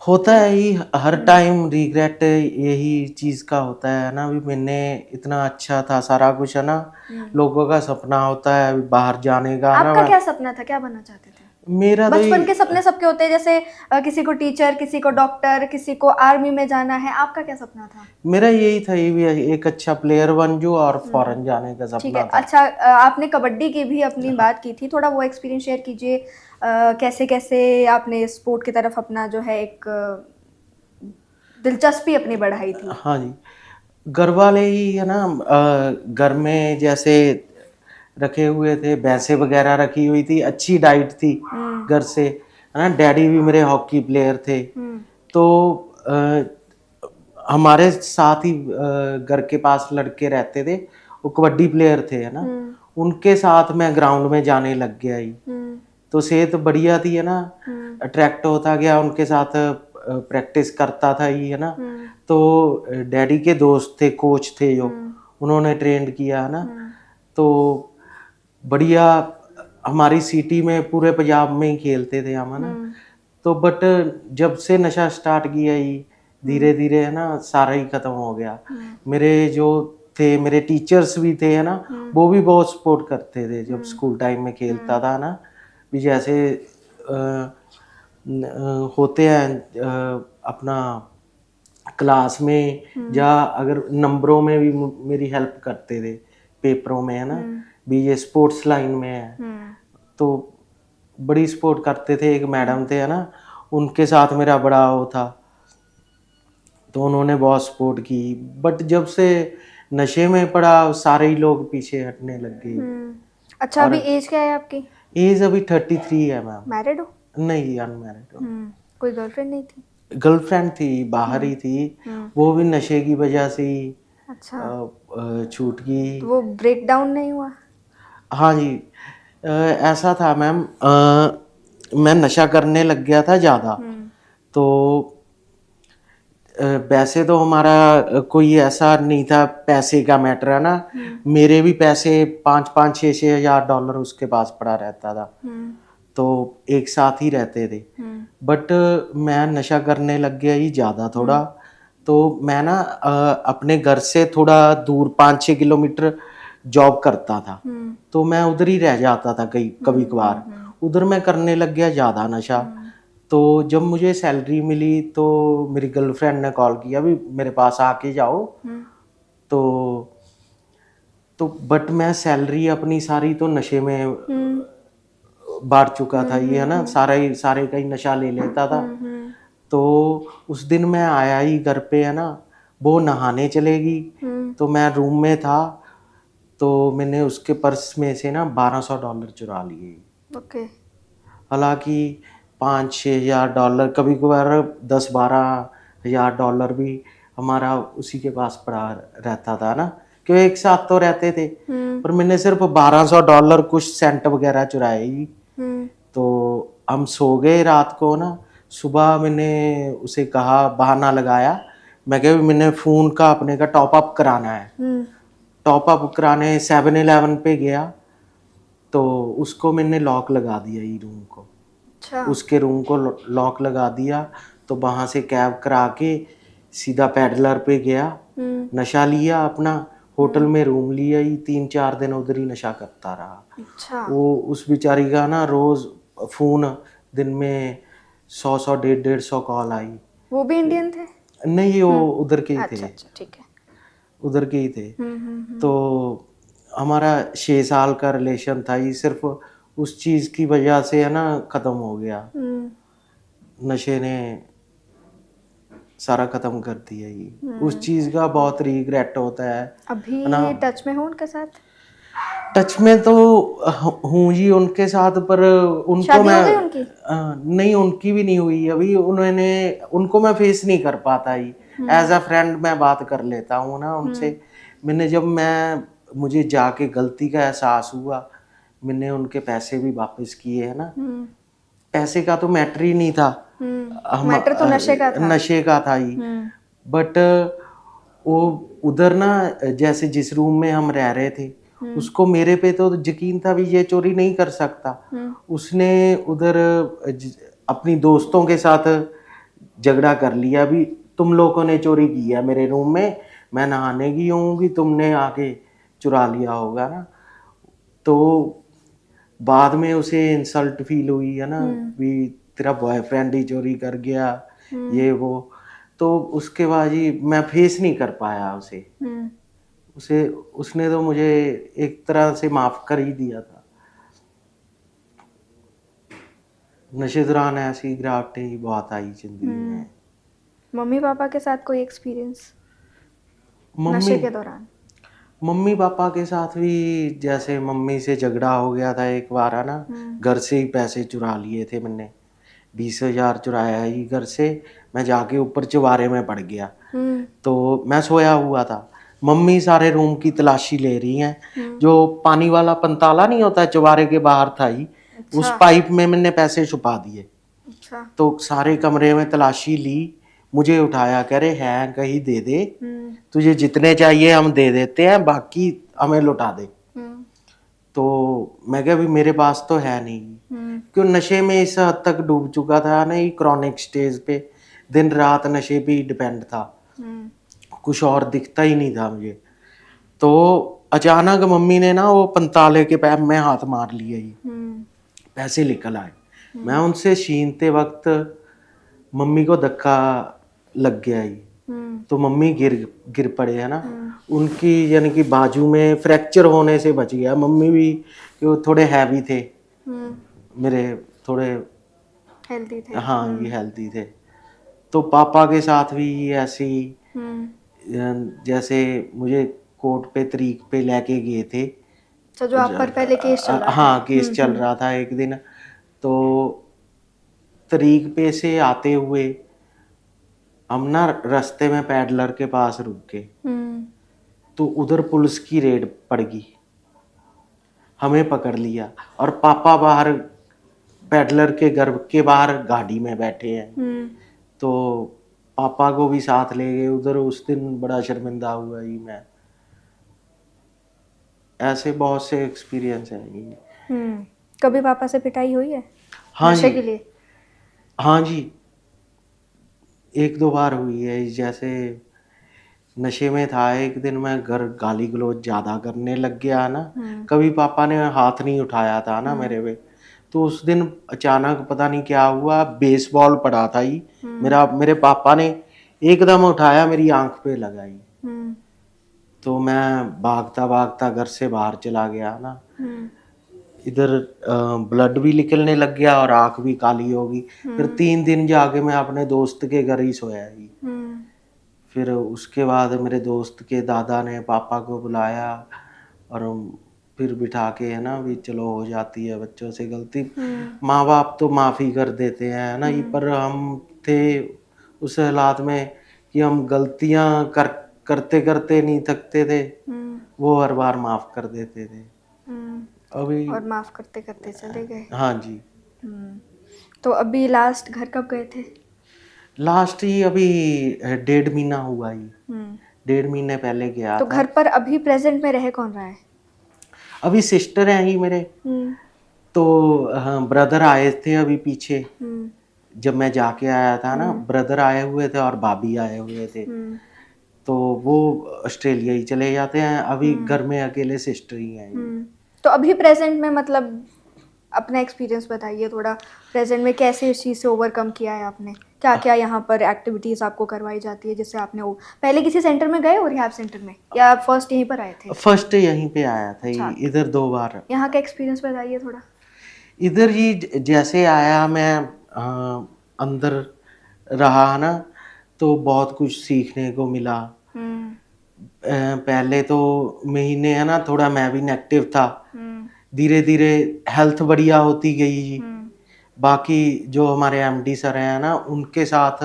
होता है ही, हर टाइम रिग्रेट यही चीज का होता है ना, अभी मैंने इतना अच्छा था सारा कुछ है ना, लोगों का सपना होता है अभी बाहर जाने का ना।
आपका क्या सपना था, क्या बनना चाहते थे?
मेरा तो
बचपन के सपने सबके होते हैं, जैसे किसी को टीचर, किसी को डॉक्टर, किसी को आर्मी में जाना है, आपका क्या सपना था?
मेरा यही था, ये भी एक अच्छा प्लेयर बन जाऊं और फॉरेन जाने का
ठीक
सपना
है।
था।
अच्छा, आपने कबड्डी की भी अपनी बात की थी, थोड़ा वो एक्सपीरियंस शेयर कीजिए। कैसे कैसे आपने स्पोर्ट की तरफ अपना जो है एक दिलचस्पी अपनी बढ़ाई थी?
हाँ जी, घर वाले ही है ना, घर में जैसे रखे हुए थे, भैंसे वगैरह रखी हुई थी, अच्छी डाइट थी घर से है ना। डैडी भी मेरे हॉकी प्लेयर थे, तो हमारे साथ ही घर के पास लड़के रहते थे, वो कबड्डी प्लेयर थे है ना, उनके साथ मैं ग्राउंड में जाने लग गया ही। तो सेहत बढ़िया थी है ना, अट्रैक्ट होता गया, उनके साथ प्रैक्टिस करता था ही है ना। तो डैडी के दोस्त थे, कोच थे जो, उन्होंने ट्रेंड किया है ना, तो बढ़िया हमारी सिटी में पूरे पंजाब में ही खेलते थे हम है ना। तो बट जब से नशा स्टार्ट किया ही धीरे धीरे है ना, सारा ही खत्म हो गया। मेरे जो थे, मेरे टीचर्स भी थे है ना, वो भी बहुत सपोर्ट करते थे जब स्कूल टाइम में खेलता था ना, भी जैसे होते हैं अपना क्लास में, या अगर नंबरों में भी मेरी हेल्प करते थे, पेपरों में है ना, भी ये स्पोर्ट्स लाइन में है तो बड़ी सपोर्ट करते थे। एक मैडम थे है ना, उनके साथ मेरा बड़ा वो था, तो उन्होंने बहुत सपोर्ट की। बट जब से नशे में पड़ा, सारे ही लोग पीछे हटने लग गए।
अच्छा, अभी एज क्या है आपकी?
एज अभी 33 है मैम।
मैरिड हो?
नहीं, अनमैरिड हो।
कोई गर्लफ्रेंड नहीं थी?
गर्लफ्रेंड थी, बाहर ही थी, वो भी नशे की वजह से ही छूट गई।
तो वो ब्रेक डाउन नहीं हुआ?
हाँ जी, ऐसा था मैम, मैं नशा करने लग गया था ज़्यादा, तो वैसे तो हमारा कोई ऐसा नहीं था पैसे का मैटर है ना, मेरे भी पैसे 5-6 हज़ार डॉलर उसके पास पड़ा रहता था, तो एक साथ ही रहते थे। बट मैं नशा करने लग गया ही ज़्यादा थोड़ा, तो मैं ना अपने घर से थोड़ा दूर 5-6 किलोमीटर जॉब करता था, तो मैं उधर ही रह जाता था कभी कभार, उधर मैं करने लग गया ज़्यादा नशा। तो जब मुझे सैलरी मिली तो मेरी गर्लफ्रेंड ने कॉल किया भी मेरे पास आके जाओ, तो बट मैं सैलरी अपनी सारी तो नशे में बांट चुका था ये है ना, सारे का ही नशा ले लेता था। तो उस दिन मैं आया ही घर पे है ना, वो नहाने चलेगी, तो मैं रूम में था, तो मैंने उसके पर्स में से ना $1200 चुरा लिए।
ओके।
हालांकि 5-6 हज़ार डॉलर, कभी कभार 10-12 हज़ार डॉलर भी हमारा उसी के पास पड़ा रहता था ना, क्यों एक साथ तो रहते थे। पर मैंने सिर्फ $1200 कुछ सेंट वगैरह चुराए ही। तो हम सो गए रात को ना, सुबह मैंने उसे कहा, बहाना लगाया, मैं कहा मैंने फ़ोन का अपने का टॉप अप कराना है। टॉप अप कराने 7-Eleven पे गया, तो उसको मैंने लॉक लगा दिया ही रूम को।
अच्छा।
उसके रूम को लॉक लगा दिया, तो वहाँ से कैब करा के सीधा पैडलर पे गया, नशा लिया अपना, होटल में रूम लिया ही, 3-4 दिन उधर ही नशा करता रहा।
अच्छा।
वो उस बेचारी का ना रोज फोन दिन में 100 150 कॉल आई।
वो भी इंडियन थे?
नहीं, वो उधर के ही थे।
अच्छा, ठीक है।
उधर के ही थे। तो हमारा 6 साल का रिलेशन था, ये सिर्फ उस चीज की वजह से है ना खत्म हो गया। नशे ने सारा खत्म कर दिया ये। उस चीज का बहुत रिग्रेट होता है।
अभी
ना।
टच में हो उनके साथ?
टच में तो हूँ जी उनके साथ, पर उनको
शादी
मैं
हो गई उनकी?
नहीं, उनकी भी नहीं हुई अभी। उनको मैं फेस नहीं कर पाता ही। एज अ फ्रेंड मैं बात कर लेता हूँ ना उनसे। मुझे जाके गलती का एहसास हुआ, मैंने उनके पैसे भी वापस किए है ना। पैसे का तो मैटर ही नहीं था,
मैटर तो नशे का था।
नशे का था ही। बट वो उधर ना, जैसे जिस रूम में हम रह रहे थे, उसको मेरे पे तो यकीन था भी ये चोरी नहीं कर सकता। उसने उधर अपनी दोस्तों के साथ झगड़ा कर लिया, भी तुम लोगों ने चोरी की है मेरे रूम में, मैं नहाने की होंगी, तुमने आके चुरा लिया होगा ना। तो बाद में उसे इंसल्ट फील हुई है ना, भी तेरा बॉयफ्रेंड ही चोरी कर गया, ये वो। तो उसके बाद ही मैं फेस नहीं कर पाया उसे। उसने तो मुझे एक तरह से माफ कर ही दिया था। नशे दौरान ऐसी गिरावटें ही बहुत आई जिंदगी में।
मम्मी पापा के साथ कोई एक्सपीरियंस नशे के दौरान?
मम्मी पापा के साथ भी, जैसे मम्मी से झगड़ा हो गया था एक बार है ना, घर से ही पैसे चुरा लिए थे मैंने। 20,000 चुराया ही घर से। मैं जाके ऊपर चुबारे में पड़ गया। तो मैं सोया हुआ था, मम्मी सारे रूम की तलाशी ले रही हैं। जो पानी वाला पंताला नहीं होता, चुबारे के बाहर था ही।
अच्छा।
उस पाइप में मैंने पैसे छुपा दिए।
अच्छा।
तो सारे कमरे में तलाशी ली, मुझे उठाया, कह रहे हैं कहीं दे दे, तुझे जितने चाहिए हम दे देते हैं, बाकी हमें लौटा दे। तो मैं कहा भी मेरे पास तो है नहीं, क्यों नशे में इस हद तक डूब चुका था ना, ये क्रॉनिक स्टेज पे, दिन रात नशे पे ही डिपेंड था, कुछ और दिखता ही नहीं था मुझे। तो अचानक मम्मी ने ना वो पंताले के पैप में हाथ मार लिया ही, पैसे निकल आए। मैं उनसे छीनते वक्त मम्मी को धक्का लग गया ही, तो मम्मी गिर पड़े है ना। उनकी यानी कि बाजू में फ्रैक्चर होने से बच गया। मम्मी भी वो थोड़े हैवी थे, मेरे थोड़े
हेल्दी थे।
हाँ, ये हेल्दी थे। तो पापा के साथ भी ऐसी, जैसे मुझे कोर्ट पे तरीक पे लेके गए थे।
अच्छा, जो आप पर पहले केस चल रहा था?
हाँ, केस चल रहा था एक दिन। तो तरीक पे से आते हुए हम ना रास्ते में पैडलर के पास रुक गए, तो उधर पुलिस की रेड पड़ गई, हमें पकड़ लिया। और पापा बाहर पैडलर के घर के बाहर गाड़ी में बैठे हैं। तो पापा को भी साथ ले गए उधर। उस दिन बड़ा शर्मिंदा हुआ ही मैं। ऐसे बहुत से एक्सपीरियंस हैं।
कभी पापा से पिटाई हुई है?
हाँ
नशे
जी,
के लिए?
हाँ जी, 1-2 बार हुई है। जैसे नशे में था, एक दिन मैं घर गाली गलौज ज्यादा करने लग गया ना, कभी पापा ने हाथ नहीं उठाया था ना मेरे पे। तो उस दिन अचानक पता नहीं क्या हुआ, बेसबॉल पड़ा था ही मेरे पापा ने एकदम उठाया, मेरी आंख पे लगाई। तो मैं भागता भागता घर से बाहर चला गया ना, इधर ब्लड भी निकलने लग गया और आंख भी काली होगी। फिर 3 दिन जाके मैं अपने दोस्त के घर ही सोया ही। फिर उसके बाद मेरे दोस्त के दादा ने पापा को बुलाया और फिर बिठा के है ना, भी चलो हो जाती है बच्चों से गलती, माँ बाप तो माफ़ी कर देते हैं है ना। पर हम थे उस हालात में कि हम गलतियाँ करते करते नहीं थकते थे। वो हर बार माफ कर देते थे। अभी
और माफ करते करते चले गए।
हाँ जी,
तो अभी लास्ट घर कब गए थे?
लास्ट ही अभी 1.5 महीना हुआ ही, 1.5 महीने पहले गया
तो
था।
घर पर अभी प्रेजेंट में रह कौन रहा है?
अभी सिस्टर हैं ही मेरे, तो हाँ, ब्रदर आए थे अभी पीछे जब मैं जाके आया था ना, ब्रदर आए हुए थे और भाभी आए हुए थे, तो वो ऑस्ट्रेलिया ही चले जाते हैं। अभी घर में अकेले सिस्टर ही हैं।
तो अभी प्रेजेंट में मतलब अपना एक्सपीरियंस बताइए थोड़ा, प्रेजेंट में कैसे इस चीज़ से ओवरकम किया है आपने, क्या क्या यहाँ पर एक्टिविटीज़ आपको करवाई जाती है जिससे आपने पहले किसी सेंटर में गए और रिहैब सेंटर में, या फर्स्ट यहीं पर आए थे?
फर्स्ट यहीं पे आया था,
अच्छा।
इधर 2 बार।
यहाँ का एक्सपीरियंस बताइए थोड़ा।
इधर ही जैसे आया मैं अंदर रहा ना, तो बहुत कुछ सीखने को मिला। पहले तो महीने है ना, थोड़ा मैं भी नेगेटिव था, धीरे धीरे हेल्थ बढ़िया होती गई जी। बाकी जो हमारे एमडी सर हैं ना, उनके साथ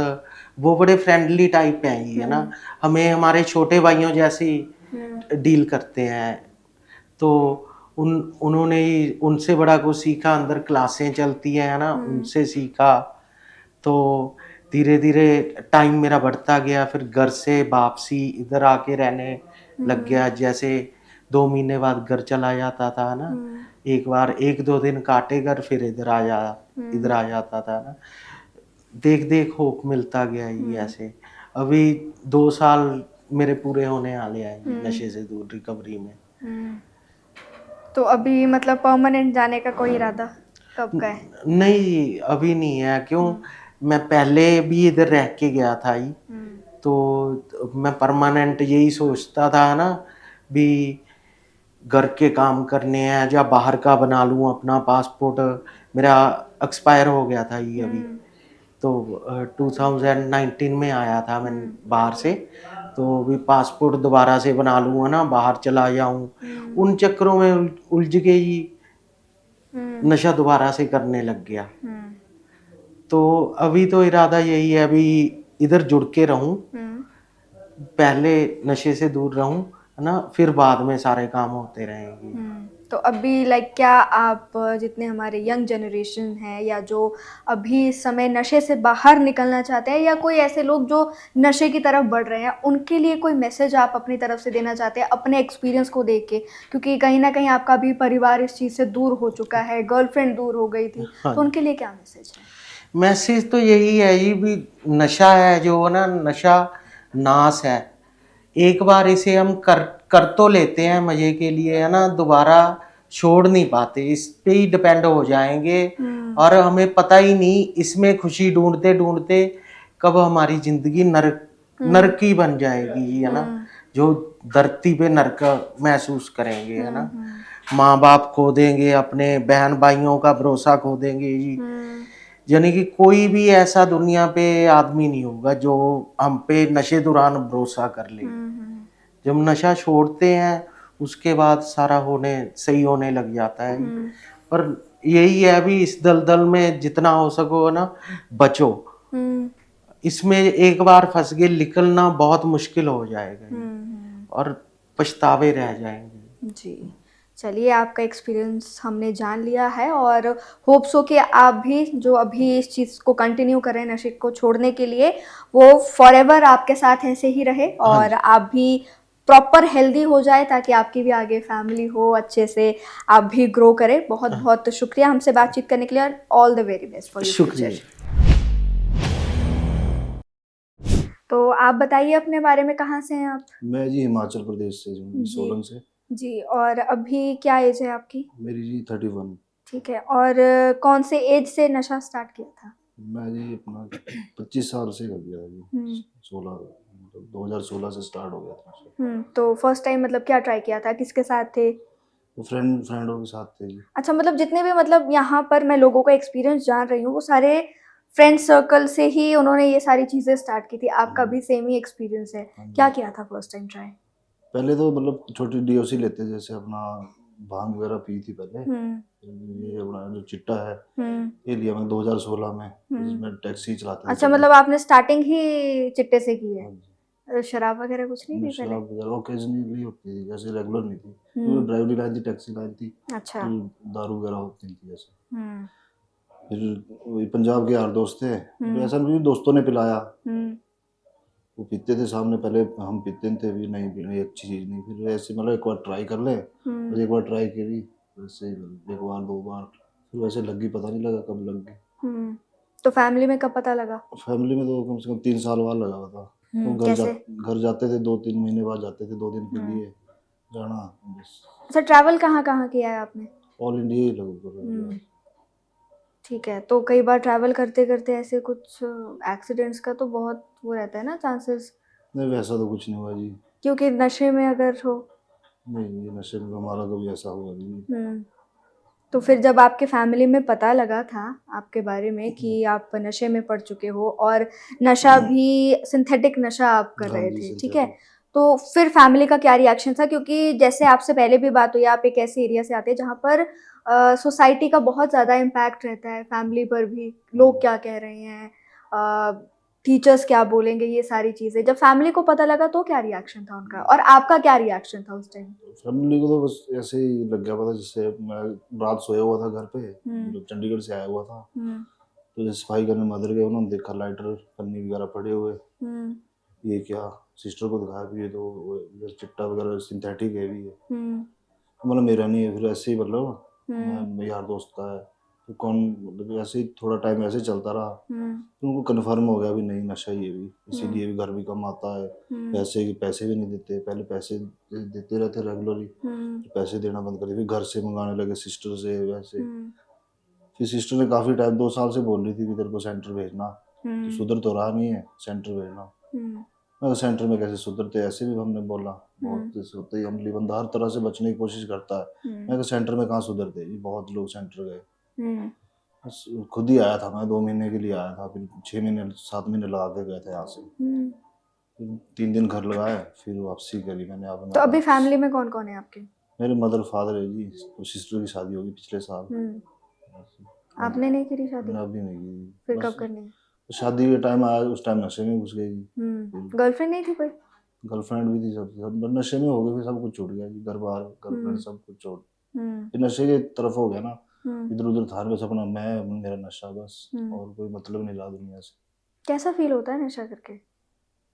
वो बड़े फ्रेंडली टाइप हैं ही, है ना, हमें हमारे छोटे भाइयों जैसी डील करते हैं। तो उन्होंने ही उनसे बड़ा कुछ सीखा, अंदर क्लासें चलती हैं ना, उनसे सीखा। तो धीरे धीरे टाइम मेरा बढ़ता गया, फिर घर से वापसी इधर आके रहने लग गया। जैसे 2 महीने बाद घर चला जाता था ना, एक बार 1-2 दिन काटे घर, फिर इधर आ जाता था ना। देख देख होप मिलता गया ये ऐसे। अभी 2 साल मेरे पूरे होने वाले हैं नशे से दूर रिकवरी में।
तो अभी मतलब परमानेंट जाने का कोई इरादा कब का है?
नहीं, अभी नहीं है। क्यों, मैं पहले भी इधर रह के गया था ही, तो मैं परमानेंट यही सोचता था ना, भी घर के काम करने हैं या बाहर का बना लूँ अपना पासपोर्ट। मेरा एक्सपायर हो गया था ये अभी, तो 2019 में आया था मैं बाहर से, तो भी पासपोर्ट दोबारा से बना लूँगा ना, बाहर चला जाऊँ। उन चक्करों में उलझ के ही नशा दोबारा से करने लग गया। तो अभी तो इरादा यही है, अभी इधर जुड़ के रहूं, पहले नशे से दूर रहूं, है ना, फिर बाद में सारे काम होते रहेंगे।
तो अभी लाइक क्या आप जितने हमारे यंग जनरेशन है, या जो अभी इस समय नशे से बाहर निकलना चाहते हैं, या कोई ऐसे लोग जो नशे की तरफ बढ़ रहे हैं, उनके लिए कोई मैसेज आप अपनी तरफ से देना चाहते हैं अपने एक्सपीरियंस को देख के? क्योंकि कहीं ना कहीं आपका भी परिवार इस चीज़ से दूर हो चुका है, गर्लफ्रेंड दूर हो गई थी,
हाँ।
तो उनके लिए क्या मैसेज है?
मैसेज तो यही है ही भी, नशा है जो ना, नशा नाश है। एक बार इसे हम कर तो लेते हैं मजे के लिए, है ना, दोबारा छोड़ नहीं पाते, इस पे ही डिपेंड हो जाएंगे। और हमें पता ही नहीं इसमें खुशी ढूंढते ढूंढते कब हमारी जिंदगी नरक ही बन जाएगी, है ना, जो धरती पे नरक महसूस करेंगे, है ना। माँ बाप खो देंगे, अपने बहन भाइयों का भरोसा खो देंगे जी। यानी कि कोई भी ऐसा दुनिया पे आदमी नहीं होगा जो हम पे नशे दौरान भरोसा कर ले। जब नशा छोड़ते हैं उसके बाद सारा सही होने लग जाता है। पर यही है अभी, इस दलदल में जितना हो सको ना बचो। इसमें एक बार फंस गए, निकलना बहुत मुश्किल हो जाएगा और पछतावे रह जाएंगे।
जी, चलिए, आपका एक्सपीरियंस हमने जान लिया है, और होप्स हो कि आप भी जो अभी इस चीज़ को कंटिन्यू कर रहे हैं, नशे को छोड़ने के लिए, वो फॉरएवर आपके साथ ऐसे ही रहे, और आप भी प्रॉपर हेल्दी हो जाए, ताकि आपकी भी आगे फैमिली हो, अच्छे से आप भी ग्रो करें। बहुत बहुत शुक्रिया हमसे बातचीत करने के लिए, और all the very best for your future. तो आप बताइए अपने बारे में, कहाँ से हैं आप?
मैं जी हिमाचल प्रदेश से हूँ, सोलन से
जी, और अभी क्या एज है आपकी?
मेरी जी 31।
ठीक है, और कौन से एज से नशा स्टार्ट किया था?
मैं जी अपना 25 साल से कर दिया जी, 16 मतलब 2016 से स्टार्ट हो गया था।
तो फर्स्ट टाइम मतलब क्या ट्राई किया था, किसके साथ थे?
तो फ्रेंडों के साथ थे जी।
अच्छा, मतलब जितने भी, मतलब यहाँ पर मैं लोगों का एक्सपीरियंस जान रही हूँ, वो सारे फ्रेंड सर्कल से ही उन्होंने ये सारी चीज़ें स्टार्ट की थी। आपका भी सेम ही एक्सपीरियंस है? क्या किया था फर्स्ट टाइम ट्राई?
पहले तो मतलब छोटी डीओसी लेते, जैसे अपना भांग वगैरह पी थी पहले। ये अपना जो चिट्टा है ये लिया मैं 2016 में, जिसमें टैक्सी चलाते थे।
अच्छा, मतलब आपने स्टार्टिंग ही चिट्टे से की है? शराब वगैरह कुछ नहीं थी पहले?
शराब वगैरह ओकेजनली होती थी, जैसे रेगुलर नहीं थी।
हम्म।
तो ड्राइवरी लाइन थी, टैक्सी लाइन थी,
अच्छा।
तो दारू वगैरह होती नहीं थी जैसे।
हम्म।
फिर वही पंजाब के यार दोस्त थे,
हम्म।
तो ऐसा नहीं दोस्तों ने पिलाया,
हम्म।
वो पीते थे सामने, पहले हम पीते थे भी, नहीं पीनी अच्छी चीज़ नहीं, फिर ऐसे मतलब एक बार ट्राई कर ले,
हम्म।
फिर एक बार ट्राई करी, वैसे एक बार दो बार, फिर वैसे लगी, पता नहीं लगा कब लग गई।
हम्म। तो फैमिली में कब पता लगा?
फैमिली में तो कम से कम 3 साल बाद लगा हुआ था। तो
कैसे?
घर जाते थे, 2-3 महीने बाद जाते थे, 2 दिन के
हम्म।
लिए जाना बस।
अच्छा, ट्रैवल कहाँ कहाँ किया है आपने?
ऑल इंडिया ही लगभग।
ठीक है, तो कई बार ट्रैवल करते करते ऐसे कुछ एक्सीडेंट्स का तो बहुत वो रहता है ना चांसेस,
नहीं वैसा तो कुछ नहीं हुआ जी,
क्योंकि नशे में अगर हो।
नहीं ये नशे में हमारा कभी ऐसा हुआ नहीं।
तो फिर जब आपके फैमिली में पता लगा था आपके बारे में कि आप नशे में पड़ चुके हो और नशा भी सिंथेटिक नशा आप कर
हाँ
रहे
जी,
थे, ठीक है,
synthetic।
तो फिर फैमिली का क्या रिएक्शन था? क्योंकि जैसे आपसे पहले भी बात हुई, आप एक ऐसे एरिया से आते हैं जहाँ पर सोसाइटी का बहुत ज़्यादा इम्पैक्ट रहता है, फैमिली पर भी, लोग क्या कह रहे हैं, टीचर्स क्या बोलेंगे, ये सारी चीज़ें। जब फैमिली को पता लगा तो क्या रिएक्शन था उनका, और आपका क्या रिएक्शन था उस टाइम?
फैमिली को तो बस ऐसे ही लग गया पता, जैसे मैं रात सोया हुआ था घर पे, मतलब चंडीगढ़ से आया हुआ था, तो जैसे सफाई करने मदर गए, उन्होंने देखा लाइटर पन्नी वगैरह पड़े हुए, ये क्या, सिस्टर को दिखाया भी, ये तो वो चिट्टा वगैरह सिंथेटिक है भी है, मतलब मेरा नहीं है। फिर ऐसे ही मतलब मैं यार दोस्त का है, तो कौन, मतलब ऐसे ही थोड़ा टाइम ऐसे चलता रहा, तो उनको कन्फर्म हो गया भी नहीं नशा ही है भी, इसीलिए भी घर भी कम आता है, पैसे भी नहीं देते, पहले पैसे देते रहते रेगुलरली, पैसे देना बंद कर दिए, फिर घर से मंगाने लगे सिस्टर से वैसे। फिर सिस्टर ने काफ़ी टाइम 2 साल से बोल रही थी कि तेरे को सेंटर भेजना, तो सुधर तो रहा नहीं है, सेंटर भेजना। मैं सेंटर में कैसे सुधरते, ऐसे भी हमने बोला, बहुत जैसे होता ही अमली बंदा हर तरह से बचने की कोशिश करता है, मैं कहा सेंटर में कहाँ सुधरते जी, बहुत लोग सेंटर गए, बस खुद ही आया था मैं, 2 महीने के लिए आया था, फिर 6 महीने 7 महीने लगा के गए थे यहाँ से, फिर 3 दिन घर लगाए, फिर वापसी करी मैंने। आप
तो अभी फैमिली में कौन कौन है आपके?
मेरे मदर फादर है जी, तो सिस्टर की शादी होगी पिछले साल।
आपने नहीं करी शादी?
मैं अभी नहीं की।
फिर
बस
कब करनी है?
शादी के टाइम आया, उस टाइम नशे में घुस गई जी।
गर्लफ्रेंड नहीं थी कोई?
गर्लफ्रेंड भी थी, सब नशे में हो गए, फिर सब कुछ छूट गया जी, घर बार गर्लफ्रेंड सब कुछ छोड़, फिर नशे की तरफ हो गया ना, इधर उधर था बस अपना, मैं मेरा नशा बस, और कोई मतलब नहीं रहा दुनिया से।
कैसा फील होता है नशा करके,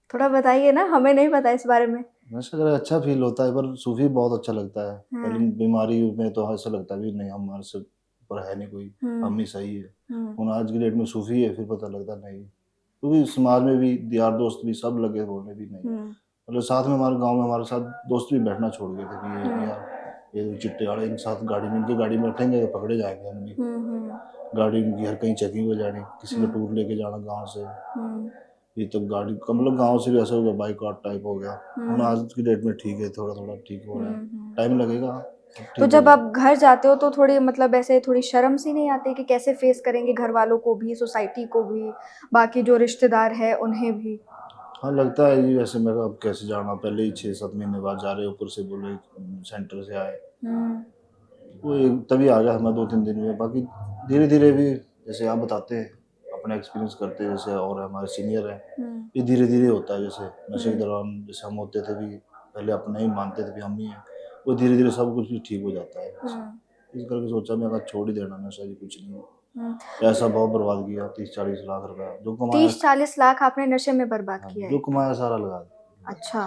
थोड़ा बताइए ना, हमें नहीं पता इस बारे में।
नशा कर अच्छा फील होता है, पर सूफी बहुत अच्छा लगता है। पहले बीमारी में तो ऐसा लगता है भी नहीं हमारे से ऊपर है नहीं कोई, हम ही सही है। और आज की डेट में सूफी है, फिर पता लगता नहीं, क्योंकि समाज में भी यार दोस्त भी सब लगे बोलने भी नहीं, मतलब साथ में हमारे गांव में हमारे साथ दोस्त भी बैठना छोड़ गए थे कि ये यार ये चिट्टे वाले इनके साथ गाड़ी में, इनके गाड़ी में बैठेंगे तो पकड़े जाएंगे हम भी, गाड़ी इनकी हर कहीं चेकिंग हो जानी, किसी को टूर लेके जाना गांव से, ये तो गाड़ी का मतलब गांव से भी ऐसा हो गया, बाइकआउट टाइप हो गया। आज की डेट में ठीक है, थोड़ा थोड़ा ठीक हो रहा है, टाइम लगेगा।
तो जब आप घर जाते हो तो थोड़ी मतलब ऐसे थोड़ी शर्म सी नहीं आती कि कैसे फेस करेंगे घर वालों को भी, सोसाइटी को भी, बाकी जो रिश्तेदार है उन्हें भी?
हाँ लगता है जी, वैसे मेरा अब कैसे जाना, पहले ही 6-7 महीने बाद जा रहे, ऊपर से बोले सेंटर से आए, वो तभी आ गया मैं 2-3 दिन में। बाकी धीरे धीरे भी जैसे आप बताते हैं अपना एक्सपीरियंस करते हैं जैसे, और हमारे सीनियर हैं, ये धीरे धीरे होता है, जैसे नशे के दौरान जैसे हम होते थे भी, पहले अपना ही मानते थे भी हम ही हैं, वो धीरे धीरे सब कुछ भी ठीक हो जाता है। इस करके सोचा मैं अगर छोड़ ही देना नशा जी, कुछ नहीं, ऐसा बहुत बर्बाद किया, 30-40 लाख रुपया जो कमाया,
30-40 लाख आपने नशे में बर्बाद किया
जो
है?
कमाया सारा लगा दिया।
अच्छा,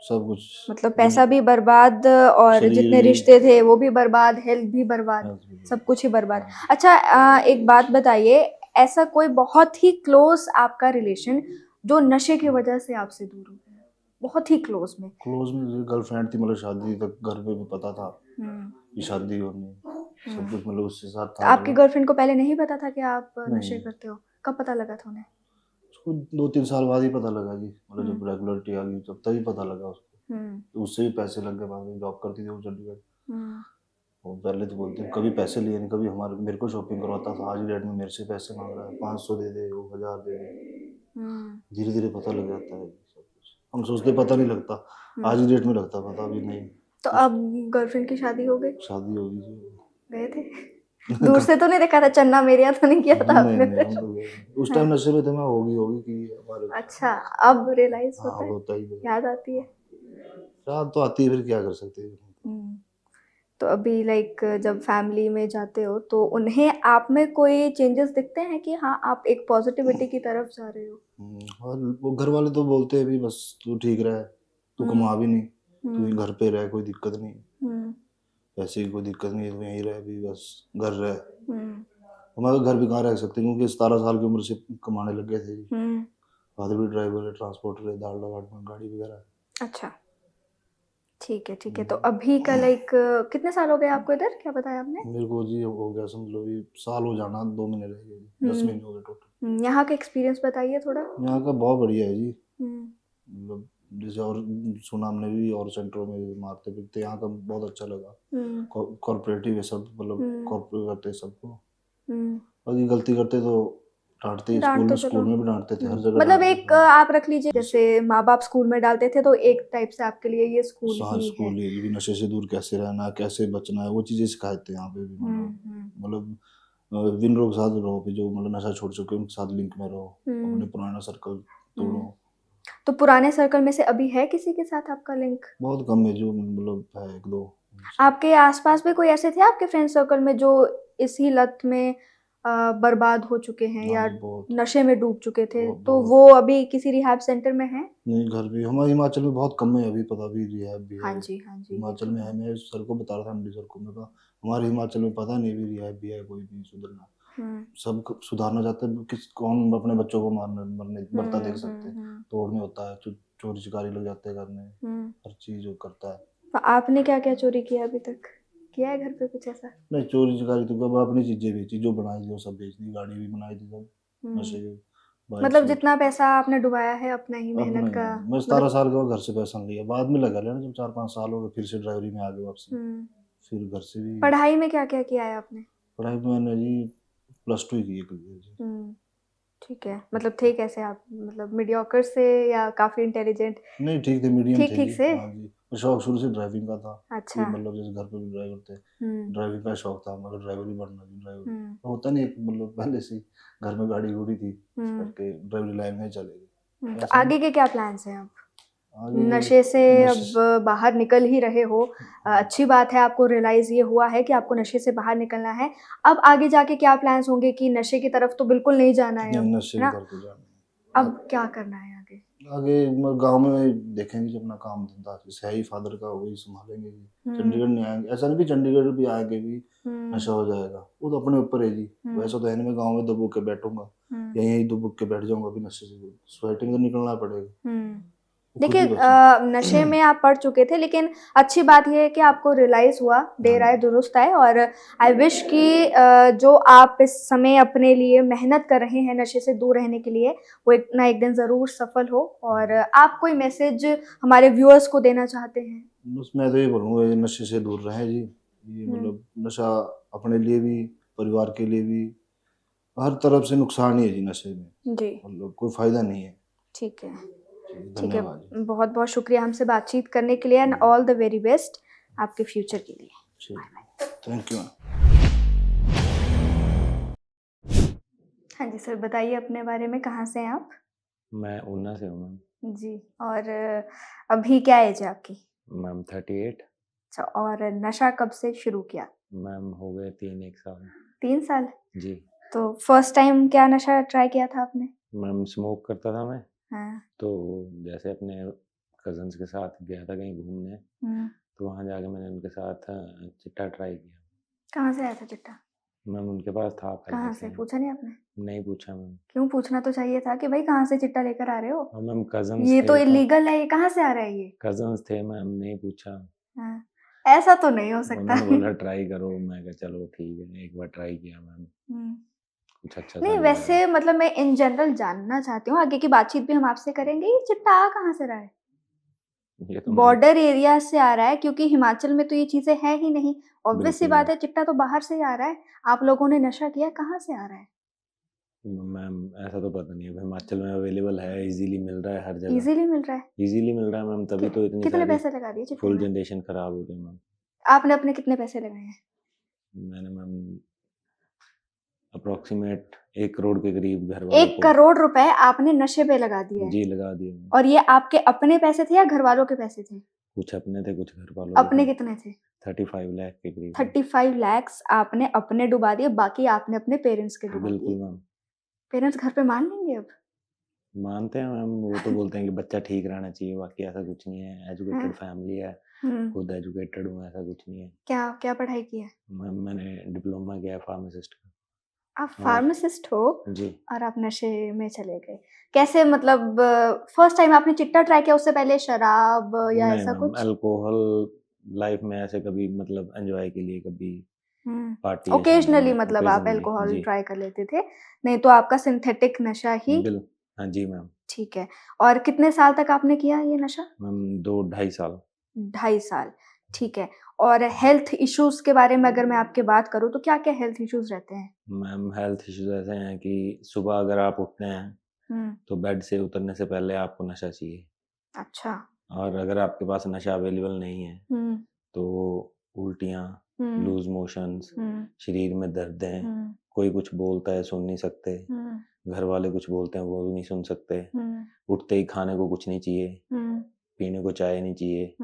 सब कुछ
मतलब पैसा भी बर्बाद और जितने रिश्ते थे वो भी बर्बाद, हेल्थ भी बर्बाद, सब कुछ ही बर्बाद। अच्छा, एक बात बताइए, ऐसा कोई बहुत ही क्लोज आपका रिलेशन जो नशे की वजह से आपसे दूर हो गया, बहुत ही क्लोज में?
क्लोज में गर्लफ्रेंड थी, मतलब शादी तक घर पे भी पता था कि शादी होनी, सब कुछ मतलब उसके साथ था।
आपकी गर्लफ्रेंड को पहले नहीं पता था कि आप नशे करते हो? कब पता लगा था उन्हें?
उसको 2-3 साल बाद ही पता लगा जी, मतलब जब रेगुलरिटी आ गई तब तभी पता लगा उसको, तो उससे भी पैसे लग गए, बाद में जॉब करती थी वो चंडीगढ़, और पहले तो बोलते कभी पैसे लिए नहीं, कभी हमारे मेरे को शॉपिंग करवाता था, आज की डेट में मेरे से पैसे मांग रहा है, 500 दे दे, वो 1000 दे दे, धीरे धीरे पता लग जाता है सब कुछ, हम सोचते पता नहीं लगता, आज की डेट में लगता पता भी नहीं।
तो अब गर्लफ्रेंड की शादी हो गई?
शादी होगी जी,
गए थे? दूर से तो नहीं देखा था, चन्ना मेरिया तो नहीं किया था
नहीं
आपने
नहीं, हम
फिर?
तो गए नहीं। उस टाइम नशे में थे मैं, होगी होगी कि हमारे।
अच्छा, अब रियलाइज
हाँ
होता है,
होता ही है,
याद आती है।
याद तो आती है, फिर क्या कर सकते हैं।
हम्म। तो अभी लाइक जब फैमिली में जाते हो तो उन्हें आप में कोई चेंजेस दिखते हैं कि हाँ आप एक पॉजिटिविटी की तरफ जा रहे हो?
और वो घर वाले तो बोलते हैं भी बस तू ठीक रहे, तू कमा भी नहीं, तू ही घर पे रह, कोई दिक्कत नहीं,
हम्म
पैसे की कोई दिक्कत नहीं है, तू यहीं रह भी, बस घर रह।
हम्म
हमारे घर भी कहाँ रह सकते, क्योंकि 17 साल की उम्र से कमाने लग गए थे जी।
हम्म।
फादर भी ड्राइवर है, ट्रांसपोर्टर है, दाल डिपार्टमेंट, गाड़ी वगैरह।
अच्छा, ठीक है। तो अभी का लाइक कितने साल हो गए आपको इधर, क्या बताया आपने?
मेरे को जी हो गया समझ लो भी साल हो जाना, 2 महीने रह गए जी, 10 महीने हो गए टोटल।
यहाँ का एक्सपीरियंस बताइए थोड़ा।
यहाँ का बहुत बढ़िया है जी,
हम्म
मतलब जैसे और सुना हमने भी, और सेंटरों में मारते पीटते, यहाँ का बहुत अच्छा लगा।
हम्म
कॉर्पोरेटिव है सब, मतलब
हम्म
कॉर्पोरेट करते हैं सबको।
हम्म।
बाकी गलती करते तो डांटते ही,
डांट तो
स्कूल
चलो,
में भी डांटते थे, हर जगह
मतलब
डांटते
एक
थे।
आप रख लीजिए जैसे माँ बाप स्कूल में डालते थे तो एक टाइप से आपके लिए ये स्कूल
हाँ
ही है।
स्कूल ही भी, नशे से दूर कैसे रहना, कैसे बचना है, वो चीजें सिखाए थे यहाँ पे भी। मतलब जिन लोगों के साथ रहो भी, जो मतलब नशा छोड़ चुके हैं, उनके साथ लिंक में रहो, अपने पुराना सर्कल तोड़ो।
तो पुराने सर्कल में से अभी है किसी के साथ आपका लिंक?
बहुत कम है जो, मतलब है एक दो।
आपके आसपास भी कोई ऐसे थे आपके फ्रेंड सर्कल में जो इसी लत में बर्बाद हो चुके हैं या
हाँ जी, बहुत
नशे में डूब चुके थे?
बहुत
तो
बहुत।
वो अभी किसी रिहैब सेंटर में है?
नहीं, घर भी हमारे हिमाचल में बहुत कम है अभी, पता भी रिहैब भी
हाँ
है
जी हाँ जी।
हिमाचल में है। मैं सर को बता रहा था, एमडी सर को, मैं कहा हमारे हिमाचल में पता नहीं भी रिहैब भी है, कोई भी सुधरना, सब सुधारना चाहते हैं, किस कौन अपने बच्चों को मारने मरने मरता देख सकते हैं, तोड़ने होता है, चोरी चिकारी लग जाते हैं करने, हर चीज वो करता है।
तो आपने क्या क्या चोरी किया अभी तक? किया है घर पे कुछ ऐसा?
नहीं, चोरी चिकारी तो कब, अपनी चीजें बेची, जो बनाई थी वो सब बेच दी, गाड़ी भी बनाई थी सब, नशे के बाइक
मतलब
से।
जितना पैसा आपने डुबाया है अपना ही
अपना
मेहनत
ही
का?
मैं 17 साल का घर से पैसा नहीं लिया, बाद में लगा लेना, जब 4-5 साल हो गए फिर से ड्राइवरी में आ गए वापसी, फिर घर से भी।
पढ़ाई में क्या क्या किया है आपने?
पढ़ाई में मैंने जी +2 ही की है क्लियर जी।
ठीक है, मतलब थे कैसे आप, मतलब मीडियोकर से या काफी इंटेलिजेंट?
नहीं ठीक थे, मीडियम
ठीक
थे
ठीक
जी।
से?
हाँ जी, और शौक शुरू से ड्राइविंग का था।
अच्छा।
ये मतलब जैसे घर पे भी ड्राइवर थे, ड्राइविंग का शौक था, मगर ड्राइवर ही बनना जी, ड्राइवर होता नहीं, एक मतलब पहले से ही घर में गाड़ी घोड़ी थी, इस करके ड्राइवरी लाइन में चले गए।
तो आगे के क्या प्लान्स हैं अब?
आगे
नशे से
नशे
अब बाहर निकल ही रहे हो, अच्छी बात है, आपको रियलाइज ये हुआ है कि आपको नशे से बाहर निकलना है। अब आगे जाके क्या प्लान्स होंगे कि नशे की तरफ तो बिल्कुल नहीं जाना है अब,
नहीं, नशे
है
की
ना?
तरफ तो जाना है।
अब क्या करना है आगे?
आगे गांव में देखेंगे जी, अपना काम धंधा जैसे है ही, फादर का वही संभालेंगे जी। चंडीगढ़ नहीं आएंगे, ऐसा नहीं भी चंडीगढ़ भी आएंगे भी नशा हो जाएगा, वो तो अपने ऊपर है जी। वैसा तो है नहीं मैं गांव में दबोक के बैठूंगा, यहीं दबोक के बैठ जाऊंगा, अभी नशे से सोसाइटी में तो निकलना पड़ेगा।
देखिए नशे में आप पड़ चुके थे, लेकिन अच्छी बात यह है कि आपको रियलाइज हुआ, देर आए दुरुस्त आए। और आई विश कि जो आप इस समय अपने लिए मेहनत कर रहे हैं नशे से दूर रहने के लिए, वो एक ना एक दिन ज़रूर सफल हो। और आप कोई मैसेज हमारे व्यूअर्स को देना चाहते हैं?
बस मैं तो ये बोलूँगा, ये नशे से दूर रहें जी। ये मतलब नशा अपने लिए भी, परिवार के लिए भी, हर तरफ से नुकसान ही है जी नशे में,
जी
मतलब कोई फायदा नहीं है।
ठीक है,
धन्यवाद जी।
बहुत बहुत शुक्रिया हमसे बातचीत करने के लिए, and all the very best आपके फ्यूचर के लिए।
Thank you.
हाँ जी सर, बताइए अपने बारे में, कहाँ से हैं आप?
मैं ऊना से हूँ मैम।
जी, और अभी क्या एज है आपकी?
मैम 38।
अच्छा, और नशा कब से शुरू किया?
मैम हो गए 3 साल।
3 साल?
जी।
तो फर्स्ट टाइम क्या नशा ट्राई किया था आपने?
मैम स्मोक करता था मैं,
हाँ।
तो जैसे अपने कजन्स के साथ गया था कहीं घूमने, तो वहाँ जाके मैंने उनके साथ चिट्टा ट्राई किया।
कहाँ से आया था चिट्टा?
मैम उनके पास था पहले
कहाँ से, पूछा नहीं आपने?
नहीं पूछा मैम।
क्यों, पूछना तो चाहिए था कि भाई कहाँ से चिट्टा लेकर आ रहे हो?
और मैम कजन्स
ये
थे
तो इलीगल है, ये कहाँ से आ रहा है ये?
कजन्स थे मैम, नहीं पूछा।
हाँ, ऐसा तो नहीं हो सकता।
उन्होंने बोला ट्राई करो, मैं कहा चलो ठीक है, एक बार ट्राई किया मैम, कुछ अच्छा
नहीं
सा
वैसे मतलब मैं इन जनरल जानना चाहती हूँ, आगे की बातचीत भी हम आपसे करेंगे, ये चिट्टा आ कहाँ से रहा है?
ये तो
बॉर्डर एरिया से आ रहा है, क्योंकि हिमाचल में तो ये चीजें है ही नहीं। ऑब्वियस सी
बिल्कुल।
बात है, चिट्टा तो बाहर से ही आ रहा है। आप लोगों ने नशा किया, कहाँ से आ रहा है?
मैम ऐसा तो पता नहीं है, हिमाचल में अवेलेबल है, इजीली मिल रहा है हर जगह।
इजीली मिल रहा है?
इजीली मिल रहा है मैम, तभी तो इतनी
कितने
सारी
पैसे लगा दिए चिट्टे
फुल
में?
जनरेशन खराब हो गई मैम।
आपने अपने कितने पैसे लगाए हैं?
मैंने मैम अप्रोक्सीमेट 1 करोड़ के करीब घर वालों
1 करोड़ रुपए आपने नशे पे लगा दिए
जी लगा दिए मैम।
और ये आपके अपने पैसे थे या घर वालों के पैसे थे?
कुछ अपने थे, कुछ घर वालों
अपने
के थे।
कितने थे?
35 लाख के करीब।
35 lakhs आपने अपने डुबा दिए, बाकी आपने अपने पेरेंट्स के डुबा
बिल्कुल
दिए।
मैम।
पेरेंट्स घर पे मान लेंगे अब?
मानते हैं मैम, वो तो बोलते हैं कि बच्चा ठीक रहना चाहिए, बाकी ऐसा कुछ नहीं है। एजुकेटेड फैमिली है, खुद एजुकेटेड हूँ, ऐसा कुछ नहीं है।
क्या क्या पढ़ाई की है?
मैम मैंने डिप्लोमा किया है फार्मासिस्ट का।
आप
हाँ।
फार्मासिस्ट हो
जी।
और आप नशे में चले गए कैसे? मतलब फर्स्ट टाइम आपने चिट्टा ट्राई किया, उससे पहले शराब या
नहीं
ऐसा
मैम,
कुछ?
अल्कोहल लाइफ में ऐसे कभी मतलब एंजॉय के लिए कभी पार्टी
ओकेजनली मतलब आप अल्कोहल
जी
ट्राई कर लेते थे, नहीं तो आपका सिंथेटिक नशा ही?
हाँ जी मैम।
ठीक है। और कितने साल तक आपने किया ये नशा?
मैम 2-2.5 साल।
2.5 साल, ठीक है। और हेल्थ इश्यूज के बारे में अगर मैं आपके बात करूँ तो क्या क्या हेल्थ इश्यूज रहते हैं?
मैम हेल्थ इश्यूज ऐसे हैं कि सुबह अगर आप उठते हैं तो बेड से उतरने से पहले आपको नशा चाहिए।
अच्छा।
और अगर आपके पास नशा अवेलेबल नहीं है तो उल्टियाँ, लूज मोशंस, शरीर में दर्द है, कोई कुछ बोलता है सुन नहीं सकते, घर वाले कुछ बोलते हैं वो भी नहीं सुन सकते, उठते ही खाने को कुछ नहीं चाहिए, पीने को चाय नहीं चाहिए,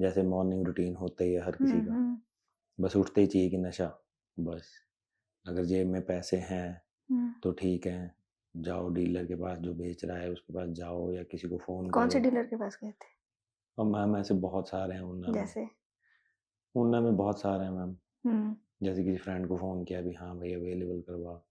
जैसे मॉर्निंग रूटीन होता ही है हर किसी का, बस उठते ही चाहिए कि नशा। बस अगर जेब में पैसे हैं तो ठीक है, जाओ डीलर के पास जो बेच रहा है उसके पास जाओ या किसी को फोन
कौन से
करो।
डीलर के पास गए थे?
और मैम ऐसे बहुत सारे हैं ऊना में।
जैसे?
ऊना में बहुत सारे हैं मैम। जैसे किसी फ्रेंड को फोन किया भी हाँ भाई अवेलेबल करवा,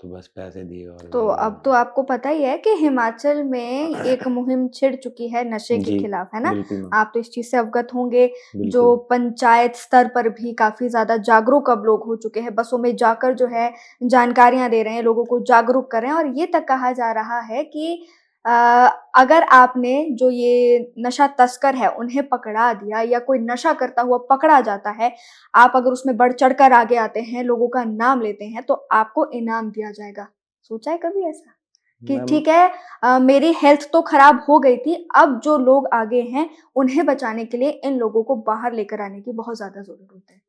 तो बस पैसे दिए और
तो अब तो आपको पता ही है कि हिमाचल में एक मुहिम छिड़ चुकी है नशे के
जी,
खिलाफ, है ना?
बिल्कुल मैम।
आप तो इस चीज से अवगत होंगे। जो
बिल्कुल
पंचायत स्तर पर भी काफी ज्यादा जागरूक अब लोग हो चुके हैं, बसों में जाकर जो है जानकारियां दे रहे हैं, लोगों को जागरूक कर रहे हैं। और ये तक कहा जा रहा है कि अगर आपने जो ये नशा तस्कर है उन्हें पकड़ा दिया या कोई नशा करता हुआ पकड़ा जाता है, आप अगर उसमें बढ़ चढ़कर आगे आते हैं, लोगों का नाम लेते हैं, तो आपको इनाम दिया जाएगा। सोचा है कभी ऐसा कि
मैम,
ठीक है मेरी हेल्थ तो खराब हो गई थी, अब जो लोग आगे हैं उन्हें बचाने के लिए इन लोगों को बाहर लेकर आने की बहुत ज्यादा जरूरत है?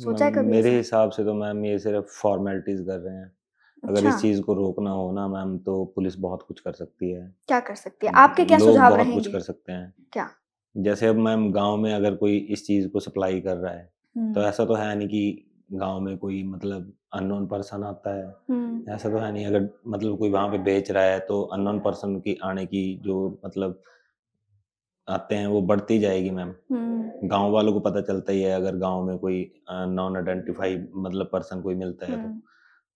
सोचा है
मैम,
कभी
मेरे
ऐसा?
हिसाब से तो मैम ये सिर्फ फॉर्मेलिटीज कर रहे हैं। अगर
अच्छा,
इस चीज को रोकना हो ना मैम तो पुलिस बहुत कुछ कर सकती है,
क्या कर सकती है? आपके क्या
लोग
सुझाव
बहुत कुछ
रहेंगे?
कर सकते हैं।
क्या?
जैसे अब मैम गांव में अगर कोई इस चीज को सप्लाई कर रहा है तो ऐसा तो है नहीं कि गांव में कोई मतलब अननोन पर्सन आता है, ऐसा तो है नहीं। अगर मतलब कोई वहां पे बेच रहा है तो अननोन पर्सन की आने की जो मतलब आते हैं वो बढ़ती जाएगी मैम। गांव वालों को पता चलता ही है, अगर गांव में कोई नॉन आइडेंटिफाई मतलब पर्सन कोई मिलता है तो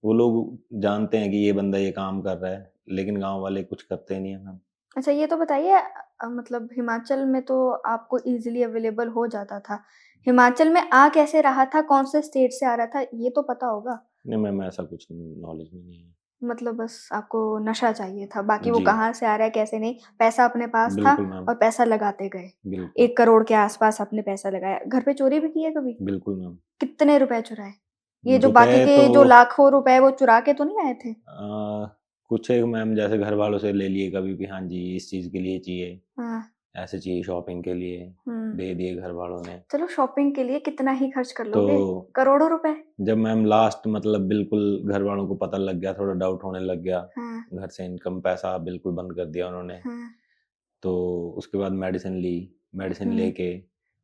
वो लोग जानते हैं कि ये बंदा ये काम कर रहा है, लेकिन गांव वाले कुछ करते नहीं है मैम।
अच्छा, ये तो बताइए मतलब हिमाचल में तो आपको इजीली अवेलेबल हो जाता था, हिमाचल में आ कैसे रहा था, कौन से स्टेट से आ रहा था, ये तो पता होगा?
नहीं मैम, ऐसा कुछ नॉलेज में नहीं है।
मतलब बस आपको नशा चाहिए था, बाकी वो
जी।
कहाँ से आ रहा है कैसे नहीं, पैसा अपने पास था
बिल्कुल मैम।
और पैसा लगाते गए।
बिल्कुल
1 करोड़ के आसपास आपने पैसा लगाया। घर पे चोरी भी की है कभी?
बिल्कुल मैम।
कितने रुपए चुराए? ये जो
रुपए
बाकी के
तो
जो लाखों रुपए वो चुरा के तो नहीं आए थे?
कुछ एक मैम जैसे घर वालों से ले लिए कभी भी, हाँ जी इस चीज के लिए चाहिए,
हाँ।
ऐसे चाहिए शॉपिंग के लिए, दे दिए घर वालों ने।
चलो शॉपिंग के लिए कितना ही खर्च कर लोगे,
तो
करोड़ों रुपए।
जब मैम लास्ट मतलब बिल्कुल घर वालों को पता लग गया, थोड़ा डाउट होने लग गया,
हाँ,
घर से इनकम पैसा बिल्कुल बंद कर दिया उन्होंने,
हाँ,
तो उसके बाद मेडिसिन ली। मेडिसिन लेके